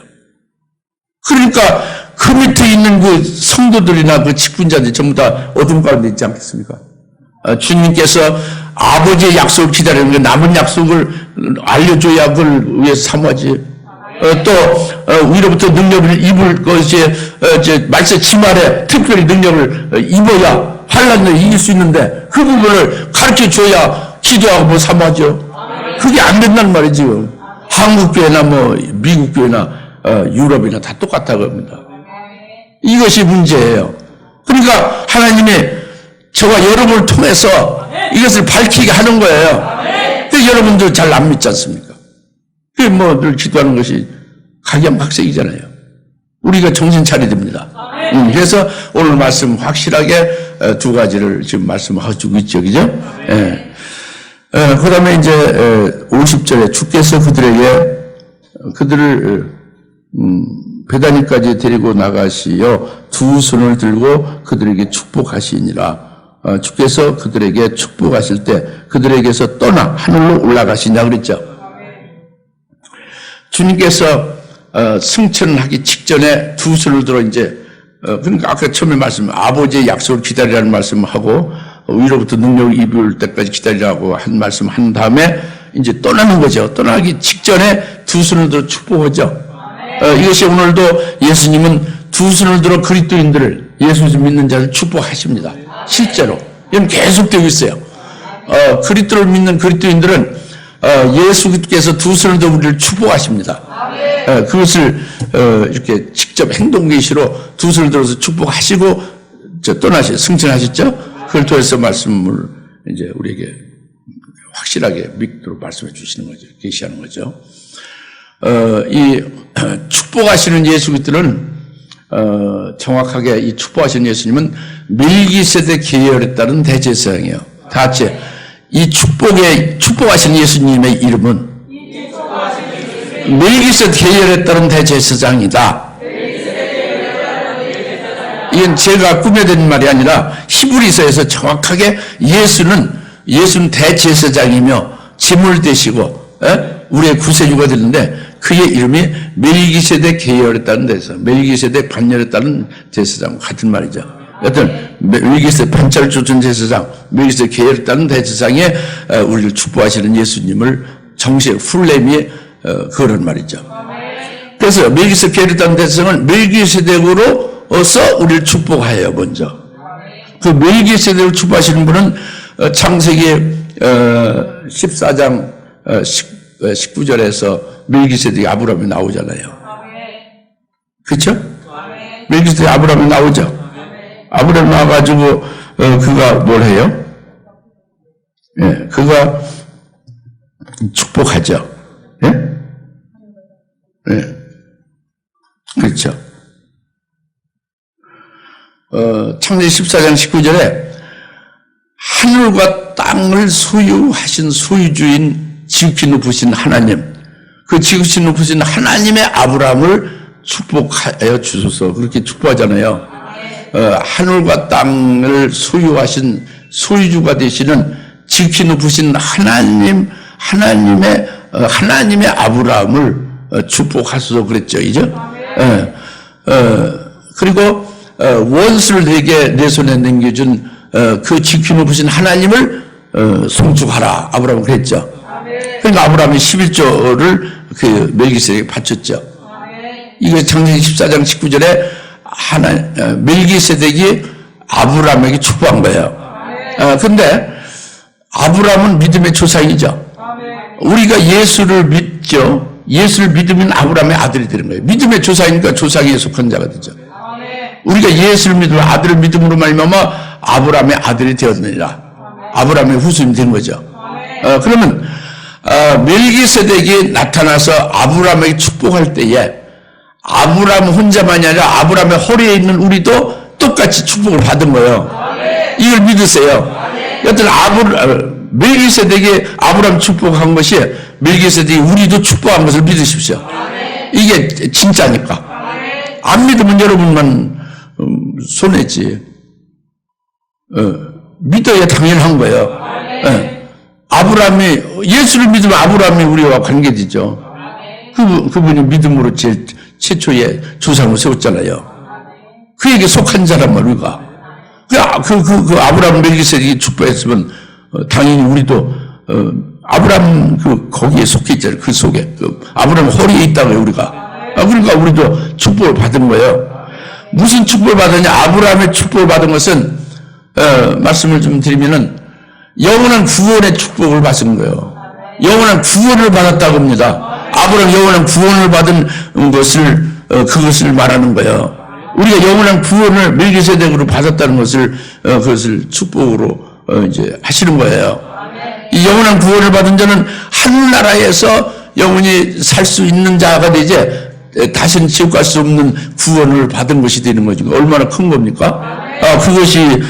그러니까 그 밑에 있는 그 성도들이나 그 직분자들이 전부 다 어둠 가운데 있지 않겠습니까? 주님께서 아버지의 약속을 기다리는 게, 남은 약속을 알려줘야 그걸 위해서 사모하지. 또 위로부터 능력을 입을 것이 말세 치말에 특별히 능력을 입어야 환란을 이길 수 있는데, 그 부분을 가르쳐줘야 기도하고 뭐 사모하죠. 그게 안 된다는 말이지요. 한국 교회나 뭐 미국 교회나 유럽이나 다 똑같다고 합니다. 이것이 문제예요. 그러니까 하나님이 저와 여러분을 통해서 이것을 밝히게 하는 거예요. 근데 여러분들 잘 안 믿지 않습니까? 그게 뭐 늘 기도하는 것이 각양각색이잖아요. 우리가 정신 차려야 됩니다. 그래서 오늘 말씀 확실하게 두 가지를 지금 말씀하고 있죠. 그죠? 그 다음에 이제 50절에 주께서 그들을 베다니까지 데리고 나가시어 두 손을 들고 그들에게 축복하시니라. 주께서 그들에게 축복하실 때 그들에게서 떠나 하늘로 올라가시냐 그랬죠. 주님께서 승천하기 직전에 두 손을 들어 이제 그러니까 아까 처음에 아버지의 약속을 기다리라는 말씀하고 위로부터 능력을 입을 때까지 기다리라고 한 말씀 한 다음에 이제 떠나는 거죠. 떠나기 직전에 두 손을 들어 축복하죠. 이것이 오늘도 예수님은 두 손을 들어 그리스도인들을, 예수 믿는 자를 축복하십니다. 실제로. 이건 계속되고 있어요. 그리스도를 믿는 그리스도인들은 예수께서 두 손을 들어 우리를 축복하십니다. 그것을 이렇게 직접 행동 계시로 두 손을 들어서 축복하시고 승천하셨죠? 그걸 통해서 말씀을 이제 우리에게 확실하게 믿도록 말씀해 주시는 거죠. 계시하는 거죠. 이 축복하시는 예수 그리스도는 정확하게 이 축복하시는 예수님은 멜기세덱 계열에 따른 대제사장이에요. 다 같이 이 축복하시는 예수님의 이름은 멜기세덱 계열에 따른 대제사장이다. 이건 제가 꾸며낸 말이 아니라 히브리서에서 정확하게 예수는 대제사장이며 제물 되시고 우리의 구세주가 되는데 그의 이름이 멜기세덱 계열에 따른 대제사장, 멜기세덱 반열에 따른 제사장 같은 말이죠. 여튼 멜기세덱 반절 조준 제사장, 멜기세덱 계열에 따른 대제사장에 우리를 축복하시는 예수님을 정식 풀네임이 그런 말이죠. 그래서 멜기세덱 계열에 따른 대제사장은 멜기세덱으로서 우리를 축복하여요. 먼저 그 멜기세덱을 축복하시는 분은 창세기 14장 19절에서 멜기세덱이 아브라함이 나오잖아요. 그렇죠? 멜기세덱이 아브라함이 나오죠. 아브라함이 나와가지고 그가 뭘 해요? 예, 그가 축복하죠. 예? 예. 그렇죠. 창세기 14장 19절에 하늘과 땅을 소유하신 소유주인 지극히 높으신 하나님, 그 지극히 높으신 하나님의 아브라함을 축복하여 주소서 그렇게 축복하잖아요. 하늘과 땅을 소유하신 소유주가 되시는 지극히 높으신 하나님의 아브라함을 축복하소서 그랬죠, 이죠? 그리고 원수를 내게 내 손에 넘겨준 그 지극히 높으신 하나님을 송축하라 아브라함은 그랬죠. 그러니까 아브라함이 11조를 그 멜기세덱에게 바쳤죠. 이거 창세기 14장 19절에 멜기세덱이 아브라함에게 축복한 거예요. 근데 아브라함은 믿음의 조상이죠. 우리가 예수를 믿죠. 예수를 믿으면 아브라함의 아들이 되는 거예요. 믿음의 조상이니까 조상에 속한 자가 되죠. 우리가 예수를 믿으면 아들을 믿음으로 말미암아 아브라함의 아들이 되었느니라. 아브라함의 후손이 된 거죠. 그러면 멜기세덱이 나타나서 아브라함에게 축복할 때에 아브라함 혼자만이 아니라 아브라함의 허리에 있는 우리도 똑같이 축복을 받은 거예요. 이걸 믿으세요. 여튼 멜기세덱이 아브라함 축복한 것이 멜기세덱이 우리도 축복한 것을 믿으십시오. 이게 진짜니까. 안 믿으면 여러분만 손해지. 믿어야 당연한 거예요. 예수를 믿으면 아브라함이 우리와 관계되죠. 그분이 믿음으로 최초의 조상을 세웠잖아요. 그에게 속한 자란 말이가. 그 아브라함 멜기세덱이 축복했으면 당연히 우리도 아브라함 거기에 속해 있잖아요. 그 속에 아브라함 허리에 있다고요 우리가. 그러니까 우리도 축복을 받은 거예요. 무슨 축복을 받았냐? 아브라함의 축복을 받은 것은 말씀을 좀 드리면은 영원한 구원의 축복을 받은 거예요. 영원한 구원을 받았다고 합니다. 아브라함 영원한 구원을 받은 것을 그것을 말하는 거예요. 우리가 영원한 구원을 멜기세덱으로 받았다는 것을 그것을 축복으로 이제 하시는 거예요. 이 영원한 구원을 받은 자는 하늘나라에서 영원히 살 수 있는 자가 되지 다시는 지옥 갈 수 없는 구원을 받은 것이 되는 거죠. 얼마나 큰 겁니까? 그것이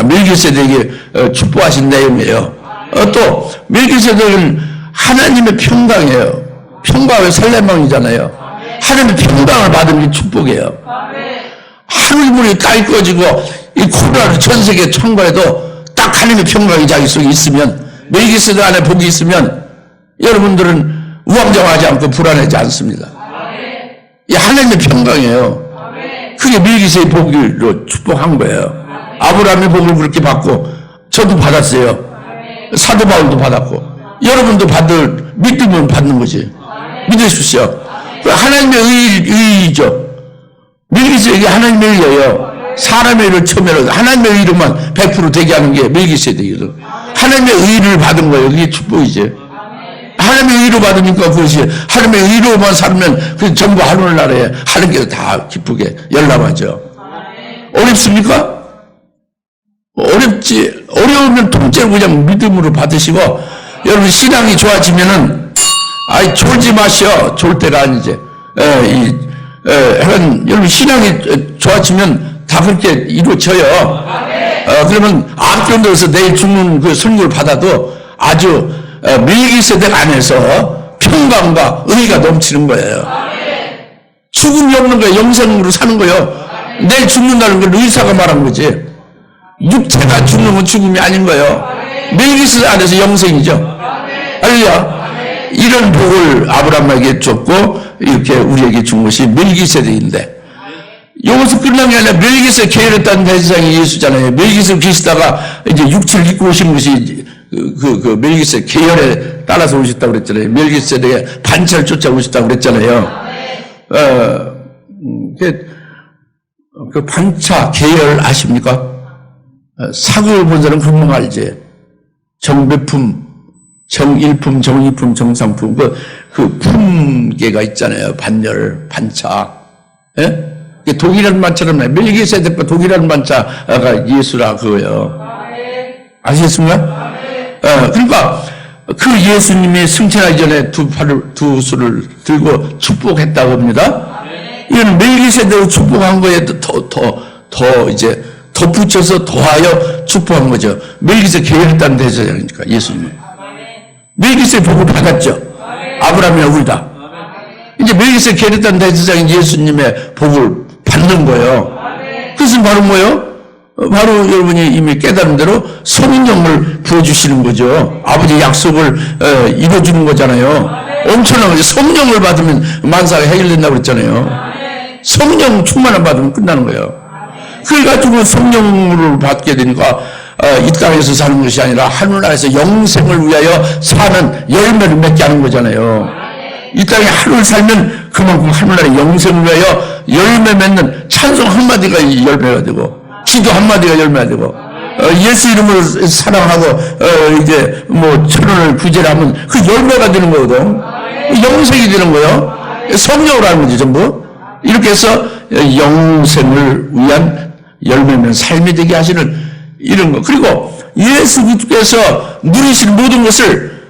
멜기세덱이 축복하신 내용이에요. 또 멜기세덱은 하나님의 평강이에요. 평강의 살레망이잖아요. 하나님의 평강을 받은 게 축복이에요. 하늘문이 땅이 꺼지고 이 코로나를 전 세계 청구해도 딱 하나님의 평강이 자기 속에 있으면 멜기세덱 안에 복이 있으면 여러분들은 우왕좌왕하지 않고 불안하지 않습니다. 이 하나님의 평강이에요. 그게 멜기세덱의 복으로 축복한 거예요. 아브라함의 복을 그렇게 받고 저도 받았어요. 사도 바울도 받았고 여러분도 믿으면 받는 거지. 믿으십시오. 하나님의 의의죠. 멜기세덱이 하나님의 의예요. 사람의 의를 처음에 하나님의 의로만 100% 되게 하는 게 멜기세덱이거든. 하나님의 의를 받은 거예요. 그게 축복이지. 하나님의 의로 받으니까 그것이 하나님의 의로만 살면 그 전부 하늘나라에 하는 게 다 기쁘게 열람하죠. 어렵습니까? 어려우면 통째로 그냥 믿음으로 받으시고, 여러분 신앙이 좋아지면은, 졸지 마셔. 졸 때가 아니지. 여러분 신앙이 좋아지면 다 그렇게 이루어져요. 그러면 악병들에서 내일 죽는 그 선고를 받아도 아주 멜기세덱 안에서 평강과 의가 넘치는 거예요. 죽음이 없는 거예요. 영생으로 사는 거예요. 내일 죽는다는 건 의사가 말한 거지. 육체가 죽는 건 죽음이 아닌 거예요. 멜기세덱 안에서 영생이죠. 할렐루야. 이런 복을 아브라함에게 줬고 이렇게 우리에게 준 것이 멜기세덱인데, 여기서 끝난 게 아니라 멜기세덱 계열했다는 대상이 예수잖아요. 멜기세덱 계시다가 이제 육체를 입고 오신 것이 그 멜기세덱 계열에 따라서 오셨다고 그랬잖아요. 멜기세덱의 반차를 쫓아 오셨다고 그랬잖아요. 그 반차 계열 아십니까? 사극을 본 사람은 분명 알지. 정배품, 정일품, 정이품, 정상품, 그 품계가 있잖아요. 반열, 반차. 예? 독이라는 반차는 멜기세덱과 독이라는 반차가 예수라 그거예요. 아시겠습니까? 그러니까 그 예수님이 승천하기 전에 두 수를 들고 축복했다고 합니다. 이건 멜기세덱을 축복한 거에 더 이제 덧붙여서 더하여 축복한 거죠. 멜기세덱 계열했다는 대상이니까 예수님은. 멜기세덱 복을 받았죠. 아브라함이나 우리 다. 이제 멜기세덱 계열했다는 대상인 예수님의 복을 받는 거예요. 그것은 바로 뭐예요? 바로 여러분이 이미 깨달은 대로 성령을 부어주시는 거죠. 아버지 약속을 이뤄주는 거잖아요. 엄청난 거죠. 성령을 받으면 만사가 해결된다고 그랬잖아요. 성령 충만을 받으면 끝나는 거예요. 그래가지고 성령을 받게 되니까 이 땅에서 사는 것이 아니라 하늘나라에서 영생을 위하여 사는 열매를 맺게 하는 거잖아요. 이 땅에 하루를 살면 그만큼 하늘나라의 영생을 위하여 열매 맺는 찬송 한마디가 열매가 되고, 기도 한마디가 열매가 되고, 예수 이름을 사랑하고 이제 뭐 천원을 구제하면 그 열매가 되는 거거든. 영생이 되는 거예요. 성령으로 하는 거지 전부. 이렇게 해서 영생을 위한 열매면 삶이 되게 하시는 이런 거. 그리고 예수께서 누리신 모든 것을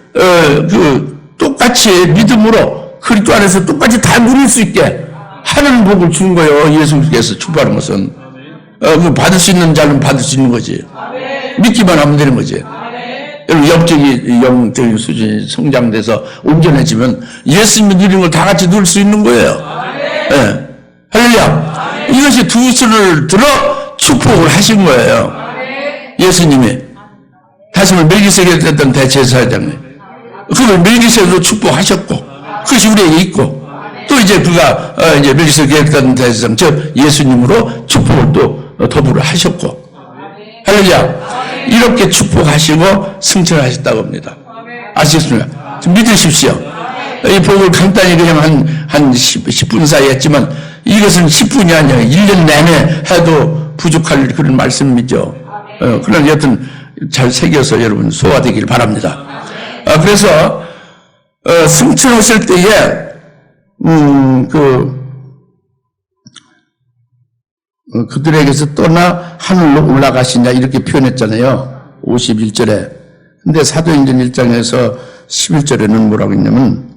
똑같이 믿음으로 그리스도 안에서 똑같이 다 누릴 수 있게 하는 복을 준 거예요. 예수께서 축복하는 것은 받을 수 있는 자는 받을 수 있는 거지. 믿기만 하면 되는 거지. 여러분 영적인 영적인 수준이 성장돼서 온전해지면 예수님이 누리는 걸 다 같이 누릴 수 있는 거예요. 네. 할렐루야. 이것이 두 수를 들어 축복을 하신 거예요. 예수님이 다시는 멜기세덱이 됐던 대제사장님, 그걸 멜기세덱으로 축복하셨고, 그것이 우리에게 있고, 또 이제 그가 이제 멜기세덱이 됐던 대제사장, 즉 예수님으로 축복을 또 더불어 하셨고, 할렐루야. 이렇게 축복하시고 승천하셨다고 합니다. 아시겠습니까? 좀 믿으십시오. 이 복을 간단히 그냥 한 10분 사이 했지만 이것은 10분이 아니라 1년 내내 해도 부족할 그런 말씀이죠. 그러나 여튼 잘 새겨서 여러분 소화되기를 바랍니다. 그래서 승천하실 때에 그들에게서 떠나 하늘로 올라가시냐 이렇게 표현했잖아요. 51절에. 근데 사도행전 1장에서 11절에는 뭐라고 했냐면,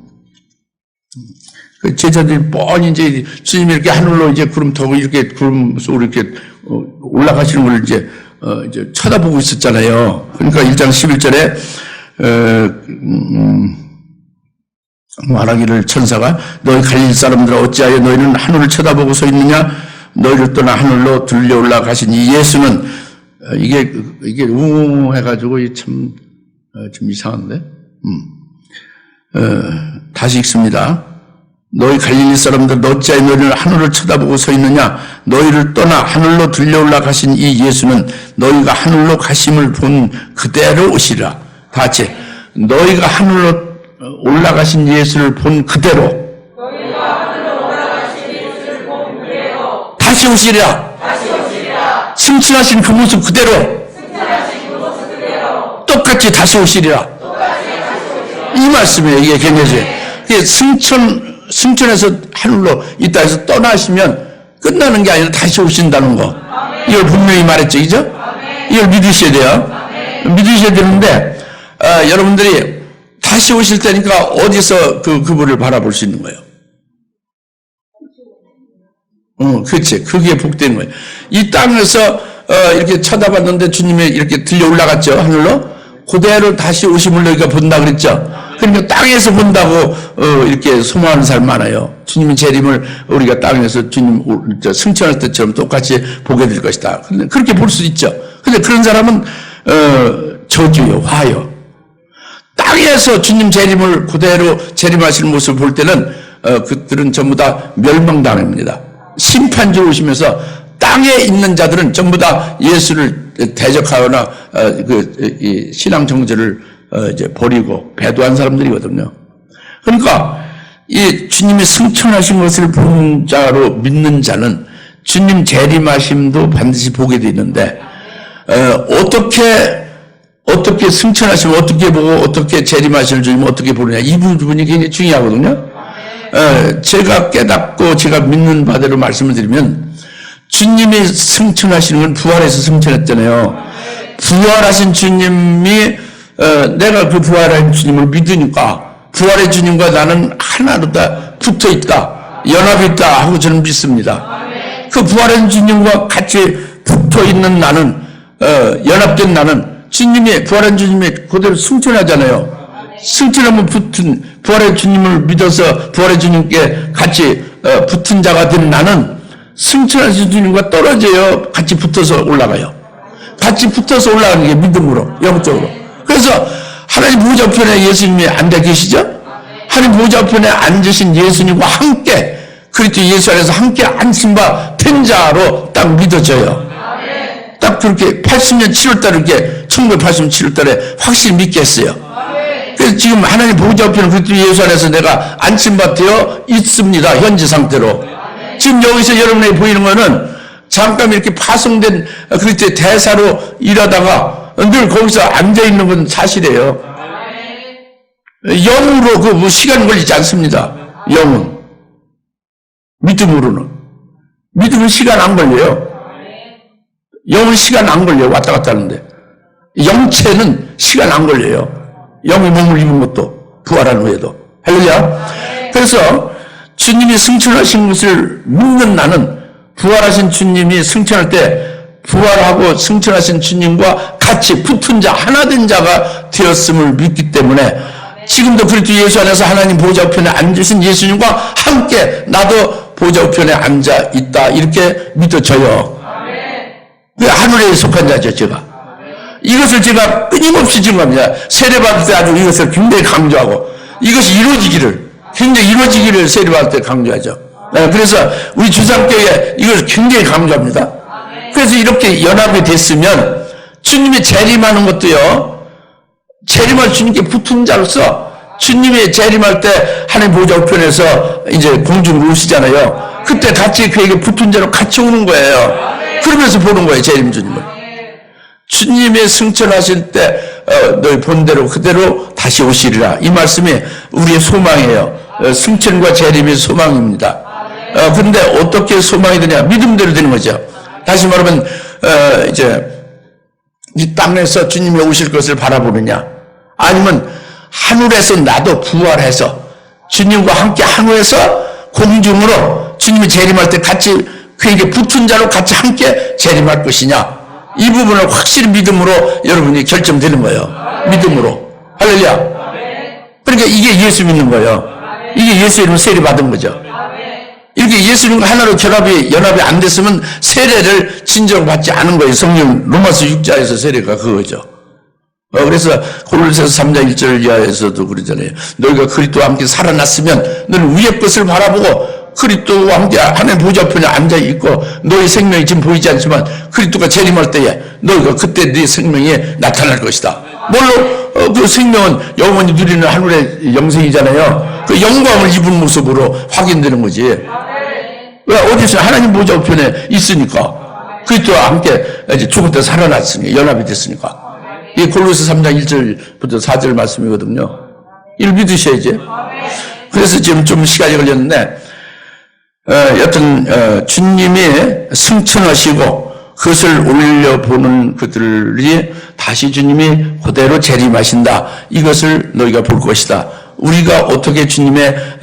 그 제자들이 뻔히 이제 주님이 이렇게 하늘로 이제 구름 타고 이렇게 구름 속으로 이렇게 올라가시는 걸 이제 쳐다보고 있었잖아요. 그러니까 1장 11절에 말하기를 천사가 너희 갈릴리 사람들아 어찌하여 너희는 하늘을 쳐다보고 서 있느냐? 너희를 떠나 하늘로 들려 올라가신 이 예수는 이게 웅웅해가지고 좀 이상한데. 다시 읽습니다. 너희 갈릴리 사람들 어찌하여 너희를 하늘을 쳐다보고 서 있느냐? 너희를 떠나 하늘로 들려 올라가신 이 예수는 너희가 하늘로 가심을 본 그대로 오시리라. 다 같이 너희가 하늘로 올라가신 예수를 본 그대로 다시 오시리라. 승천하신 그 모습 그대로 똑같이 다시 오시리라. 이 말씀이에요. 이게 굉장히 승천해서 하늘로 이 땅에서 떠나시면 끝나는 게 아니라 다시 오신다는 거. 이걸 분명히 말했죠. 그죠? 이걸 믿으셔야 돼요. 믿으셔야 되는데, 여러분들이 다시 오실 때니까 어디서 그분을 바라볼 수 있는 거예요? 그렇지. 그게 복된 거예요. 이 땅에서, 이렇게 쳐다봤는데 주님이 이렇게 들려 올라갔죠, 하늘로. 그대로 다시 오심을 너희가 본다 그랬죠. 그러니까 땅에서 본다고, 이렇게 소망하는 사람 많아요. 주님의 재림을 우리가 땅에서 주님 승천할 때처럼 똑같이 보게 될 것이다. 그렇게 볼 수 있죠. 근데 그런 사람은, 저주요, 화요. 땅에서 주님 재림을 그대로 재림하시는 모습을 볼 때는, 그들은 전부 다 멸망당합니다. 심판주로 오시면서 땅에 있는 자들은 전부 다 예수를 대적하거나 이 신앙 정죄를 이제 버리고 배도한 사람들이거든요. 그러니까 이 주님이 승천하신 것을 본 자로 믿는 자는 주님 재림하심도 반드시 보게 돼 있는데 어떻게 승천하시면 어떻게 보고 어떻게 재림하시는 주님 어떻게 보느냐 이 부분이 굉장히 중요하거든요. 제가 깨닫고 제가 믿는 바대로 말씀을 드리면 주님이 승천하시는 건 부활해서 승천했잖아요. 부활하신 주님이 내가 그 부활한 주님을 믿으니까 부활의 주님과 나는 하나로 다 붙어 있다, 연합이 있다 하고 저는 믿습니다. 그 부활한 주님과 같이 붙어 있는 나는 연합된 나는 주님이 부활한 주님이 그대로 승천하잖아요. 승천하면 붙은 부활의 주님을 믿어서 부활의 주님께 같이 붙은 자가 된 나는 승천하신 주님과 떨어져요. 같이 붙어서 올라가요. 같이 붙어서 올라가는 게 믿음으로, 영적으로. 그래서 하나님 보좌 우편에 예수님이 앉아 계시죠? 하나님 보좌 우편에 앉으신 예수님과 함께 그리스도 예수 안에서 함께 앉힌 바 된 자로 딱 믿어져요. 딱 그렇게 80년 7월달에 이렇게 1980년 7월달에 확실히 믿게 했어요. 그래서 지금 하나님 보좌 우편에 그리스도 예수 안에서 내가 앉힌 바 되어 있습니다. 현재 상태로. 지금 여기서 여러분에게 보이는 거는 잠깐 이렇게 파송된 그리스도의 대사로 일하다가 늘 거기서 앉아있는 건 사실이에요. 영으로 뭐 시간 걸리지 않습니다. 영은. 믿음으로는. 믿음은 시간 안 걸려요. 영은 시간 안 걸려요. 왔다 갔다 하는데. 영체는 시간 안 걸려요. 영의 몸을 입은 것도 부활한 후에도. 할렐루야. 그래서 주님이 승천하신 것을 믿는 나는 부활하신 주님이 승천할 때 부활하고 승천하신 주님과 같이 붙은 자, 하나 된 자가 되었음을 믿기 때문에 지금도 그리스도 예수 안에서 하나님 보좌 우편에 앉으신 예수님과 함께 나도 보좌 우편에 앉아 있다 이렇게 믿어져요. 하늘에 속한 자죠, 제가. 이것을 제가 끊임없이 증거합니다. 세례받을 때 아주 이것을 굉장히 강조하고 이것이 이루어지기를, 굉장히 이루어지기를 세례받을 때 강조하죠. 그래서 우리 주상교회 이걸 굉장히 강조합니다. 그래서 이렇게 연합이 됐으면 주님이 재림하는 것도요, 재림할 주님께 붙은 자로서 주님이 재림할 때 하나님 보좌 우편에서 이제 공중으로 오시잖아요. 그때 같이 그에게 붙은 자로 같이 오는 거예요. 그러면서 보는 거예요, 재림 주님을. 주님이 승천하실 때 너희 본대로 그대로 다시 오시리라. 이 말씀이 우리의 소망이에요. 승천과 재림의 소망입니다. 그런데 어떻게 소망이 되냐? 믿음대로 되는 거죠. 다시 말하면 이제 이 땅에서 주님이 오실 것을 바라보느냐, 아니면 하늘에서 나도 부활해서 주님과 함께 하늘에서 공중으로 주님이 재림할 때 같이 그에게 붙은 자로 같이 함께 재림할 것이냐, 이 부분을 확실히 믿음으로 여러분이 결정되는 거예요. 믿음으로. 할렐루야. 그러니까 이게 예수 믿는 거예요. 이게 예수 이름으로 세례 받은 거죠. 이렇게 예수님과 하나로 연합이 안 됐으면 세례를 진정으로 받지 않은 거예요. 성령 로마서 6장에서 세례가 그거죠. 그래서 고린도서 3장 1절 이하에서도 그러잖아요. 너희가 그리스도와 함께 살아났으면 너는 위의 것을 바라보고 그리스도와 함께 하나님 보좌 우편에 앉아있고 너희 생명이 지금 보이지 않지만 그리스도가 재림할 때에 너희가 그때 네 생명이 나타날 것이다. 물론 그 생명은 영원히 누리는 하늘의 영생이잖아요. 그 영광을 입은 모습으로 확인되는 거지. 왜? 어디서 하나님 보좌 우편에 있으니까 그리스도와 함께 이제 죽을 때 살아났으니까, 연합이 됐으니까. 이 골로새 3장 1절부터 4절 말씀이거든요. 이를 믿으셔야지. 그래서 지금 좀 시간이 걸렸는데 여튼 주님이 승천하시고 그것을 올려보는 그들이 다시 주님이 그대로 재림하신다. 이것을 너희가 볼 것이다. 우리가 어떻게 주님의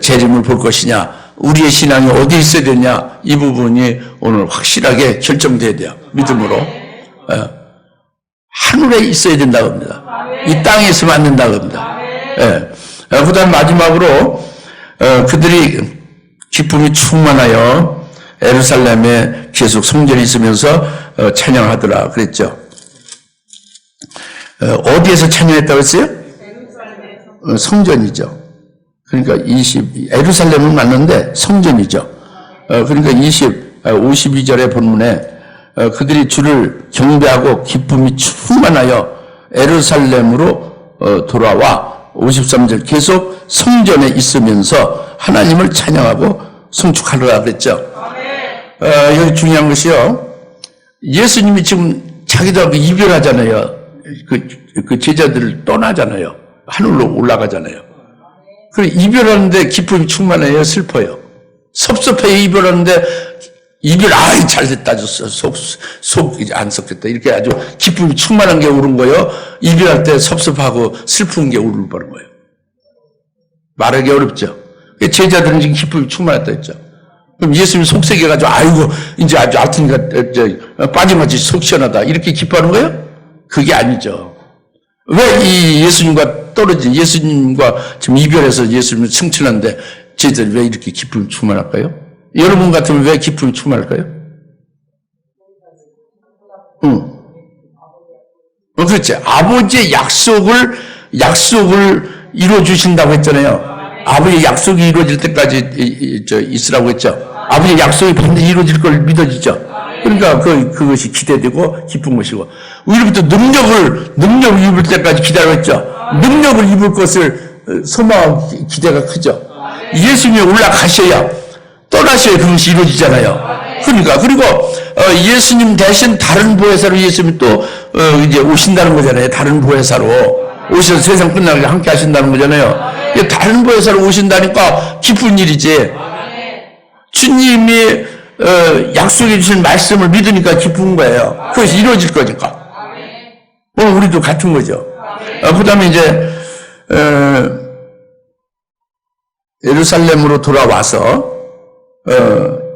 재림을 볼 것이냐, 우리의 신앙이 어디 있어야 되냐, 이 부분이 오늘 확실하게 결정돼야 돼요. 믿음으로. 하늘에 있어야 된다고 합니다. 이 땅에 있으면 안 된다고 합니다. 그 다음 마지막으로 그들이 기쁨이 충만하여 예루살렘에 계속 성전에 있으면서 찬양하더라 그랬죠. 어디에서 찬양했다고 했어요? 성전이죠. 그러니까 예루살렘은 맞는데 성전이죠. 그러니까 52절의 본문에 그들이 주를 경배하고 기쁨이 충만하여 예루살렘으로 돌아와 53절 계속 성전에 있으면서 하나님을 찬양하고 송축하더라 그랬죠. 여기 중요한 것이요. 예수님이 지금 자기들하고 이별하잖아요. 그 제자들을 떠나잖아요. 하늘로 올라가잖아요. 그래 이별하는데 기쁨이 충만해요? 슬퍼요? 섭섭해요? 이별하는데 아이 잘됐다 속 이제 안 썩겠다 이렇게 아주 기쁨이 충만한 게 오른 거예요? 이별할 때 섭섭하고 슬픈 게 오른 거예요? 말하기 어렵죠. 제자들은 지금 기쁨이 충만했다 했죠. 그럼 예수님이 속색해가지고 아이고 이제 아주 알튼이가 빠짐없이 속 시원하다 이렇게 기뻐하는 거예요? 그게 아니죠. 왜 이 예수님과 떨어진 예수님과 지금 이별해서 예수님을 승천한데 제자들이 왜 이렇게 기쁨이 충만할까요? 여러분 같으면 왜 기쁨이 충만할까요? 그렇지. 아버지의 약속을 이루어주신다고 했잖아요. 아버지의 약속이 이루어질 때까지 있으라고 했죠. 아버지의 약속이 반드시 이루어질 걸 믿어지죠. 그러니까 그것이 기대되고 기쁜 것이고, 우리부터 능력을 입을 때까지 기다렸죠. 능력을 입을 것을 소망하고 기대가 크죠. 예수님이 올라가셔야, 떠나셔야 그것이 이루어지잖아요. 그러니까, 그리고, 예수님 대신 다른 보혜사로 예수님이 또, 이제 오신다는 거잖아요. 다른 보혜사로. 오셔서 세상 끝나게 함께 하신다는 거잖아요. 다른 보혜사로 오신다니까 기쁜 일이지. 주님이, 약속해 주신 말씀을 믿으니까 기쁜 거예요. 그것이 이루어질 거니까. 오늘 우리도 같은 거죠. 그 다음에 이제, 예루살렘으로 돌아와서,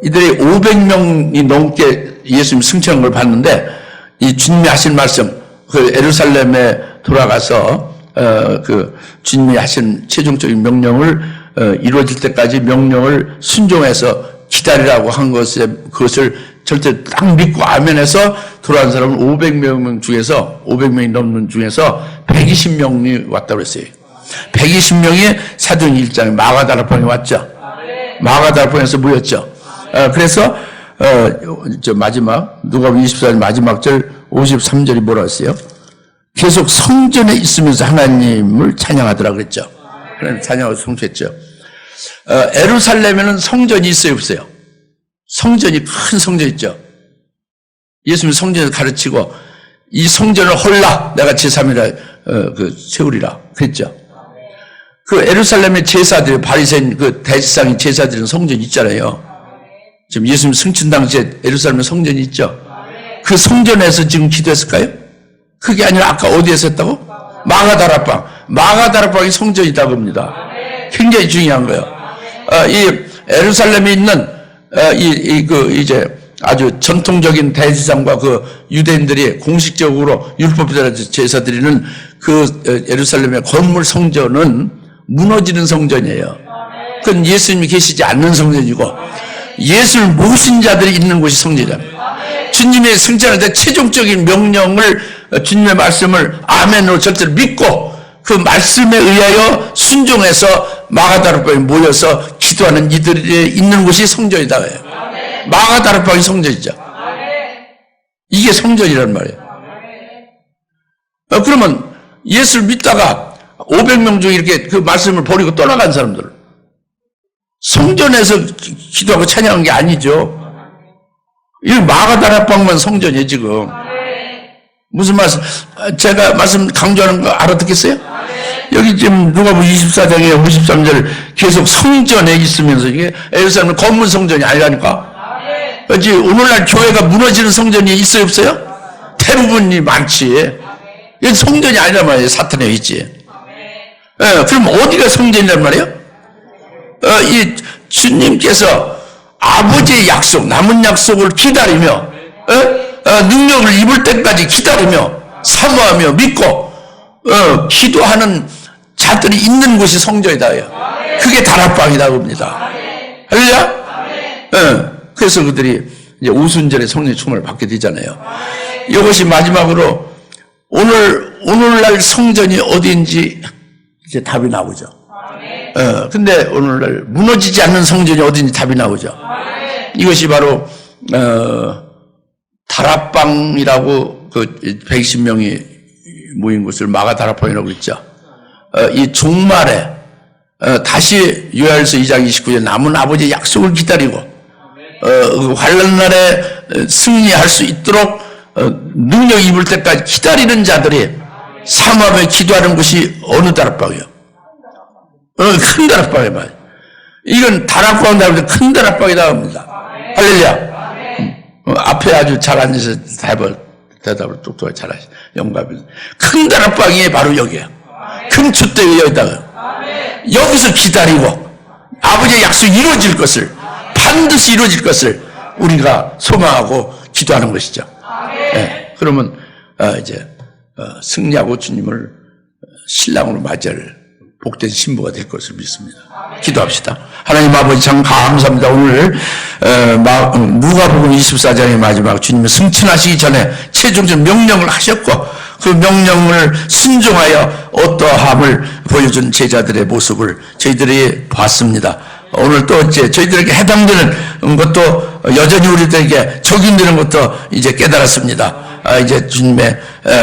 이들이 500명이 넘게 예수님 승천한 걸 봤는데, 이 주님이 하신 말씀, 그 예루살렘에 돌아가서, 주님이 하신 최종적인 명령을, 이루어질 때까지 명령을 순종해서 기다리라고 한 그것을 절대 딱 믿고 아멘해서 돌아온 사람은 500명 중에서, 500명이 넘는 중에서 120명이 왔다고 했어요. 120명이 사도행 1장에 마가다락방에 왔죠. 마가다락방에서 모였죠. 그래서, 마지막, 누가복음 24절 마지막 절 53절이 뭐라 했어요? 계속 성전에 있으면서 하나님을 찬양하더라 그랬죠. 하나님 찬양하고 성취했죠. 예루살렘에는 성전이 있어요, 없어요? 성전이 큰 성전 있죠. 예수님이 성전에서 가르치고 이 성전을 헐라 내가 제3일에 세우리라 그랬죠. 그 예루살렘의 제사들, 바리새인 대지상의 제사들은 성전이 있잖아요. 지금 예수님 승천 당시에 예루살렘에 성전이 있죠. 그 성전에서 지금 기도했을까요? 그게 아니라 아까 어디에서 했다고? 마가다락방. 마가다락방이 성전이다 봅니다. 굉장히 중요한 거예요. 이 예루살렘에 있는 이제 아주 전통적인 대지상과 그 유대인들이 공식적으로 율법대로 제사 드리는 그 예루살렘의 건물 성전은 무너지는 성전이에요. 그건 예수님이 계시지 않는 성전이고 예수를 모신 자들이 있는 곳이 성전이에요. 주님의 승천할 때 최종적인 명령을 주님의 말씀을 아멘으로 절대로 믿고 그 말씀에 의하여 순종해서 마가다락방에 모여서 기도하는 이들이 있는 곳이 성전이다. 마가다락방이 성전이죠. 이게 성전이란 말이에요. 그러면 예수를 믿다가 500명 중에 이렇게 그 말씀을 버리고 떠나간 사람들 성전에서 기도하고 찬양한 게 아니죠. 이 마가다락방만 성전이에요 지금. 무슨 말씀? 제가 말씀 강조하는 거 알아듣겠어요? 여기 지금 누가복음 24장에 53절 계속 성전에 있으면서 이게 예루살렘 건물 성전이 아니라니까. 그렇지? 오늘날 교회가 무너지는 성전이 있어요, 없어요? 대부분이 많지. 이건 성전이 아니란 말이에요. 사탄의 있지. 그럼 어디가 성전이란 말이에요? 이 주님께서 아버지의 약속, 남은 약속을 기다리며, 능력을 입을 때까지 기다리며, 사모하며, 믿고, 기도하는 자들이 있는 곳이 성전이다. 그게 다락방이다. 봅니다. 할렐루야? 그래서 그들이 이제 오순절에 성령의 충만을 받게 되잖아요. 이것이 마지막으로 오늘날 성전이 어디인지 이제 답이 나오죠. 근데 오늘날 무너지지 않는 성전이 어디인지 답이 나오죠. 이것이 바로 다락방이라고 그 120명이 모인 곳을 마가 다락방이라고 했죠. 이 종말에 다시 요엘서 2장 29절 남은 아버지의 약속을 기다리고 그 환난 날에 승리할 수 있도록 능력 입을 때까지 기다리는 자들이 사모하며 기도하는 것이 어느 다락방이요? 큰 다락방에 말이에요. 이건 다락방이다. 큰 다락방이다 합니다. 할렐루야. 앞에 아주 잘 앉아서 대답을 똑똑하게 잘하시. 영감이. 큰 다락방이 바로 여기야. 큰 촛대가 여기다가. 여기서 기다리고 아버지의 약속이 이루어질 것을, 반드시 이루어질 것을 우리가 소망하고 기도하는 것이죠. 네. 그러면 이제 승리하고 주님을 신랑으로 맞이할 복된 신부가 될 것을 믿습니다. 기도합시다. 하나님 아버지 참 감사합니다. 오늘 누가복음 24장의 마지막 주님은 승천하시기 전에 최종적 명령을 하셨고 그 명령을 순종하여 어떠함을 보여준 제자들의 모습을 저희들이 봤습니다. 오늘 또 이제 저희들에게 해당되는 것도 여전히 우리들에게 적용되는 것도 이제 깨달았습니다. 이제 주님의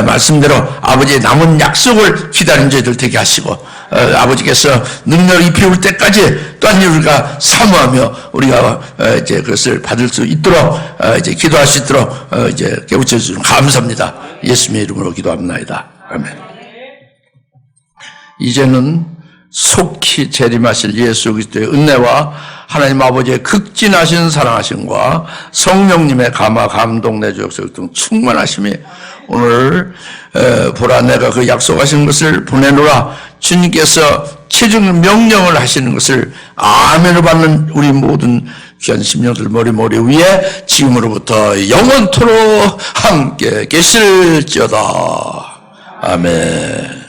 말씀대로 아버지의 남은 약속을 기다린 저희들 되게 하시고 아버지께서 능력을 입혀올 때까지 또한 우리가 사모하며 우리가 이제 그것을 받을 수 있도록 이제 기도할 수 있도록 이제 깨우쳐 주시면 감사합니다. 예수님의 이름으로 기도합니다. 아멘. 이제는 속히 재림하실 예수 그리스도의 은혜와 하나님 아버지의 극진하신 사랑하심과 성령님의 감화 감동 내주 역사 등 충만하심이 오늘 보라 내가 그 약속하신 것을 보내노라 주님께서 최종 명령을 하시는 것을 아멘을 받는 우리 모든 귀한 심령들 머리 위에 지금으로부터 영원토록 함께 계실지어다. 아멘.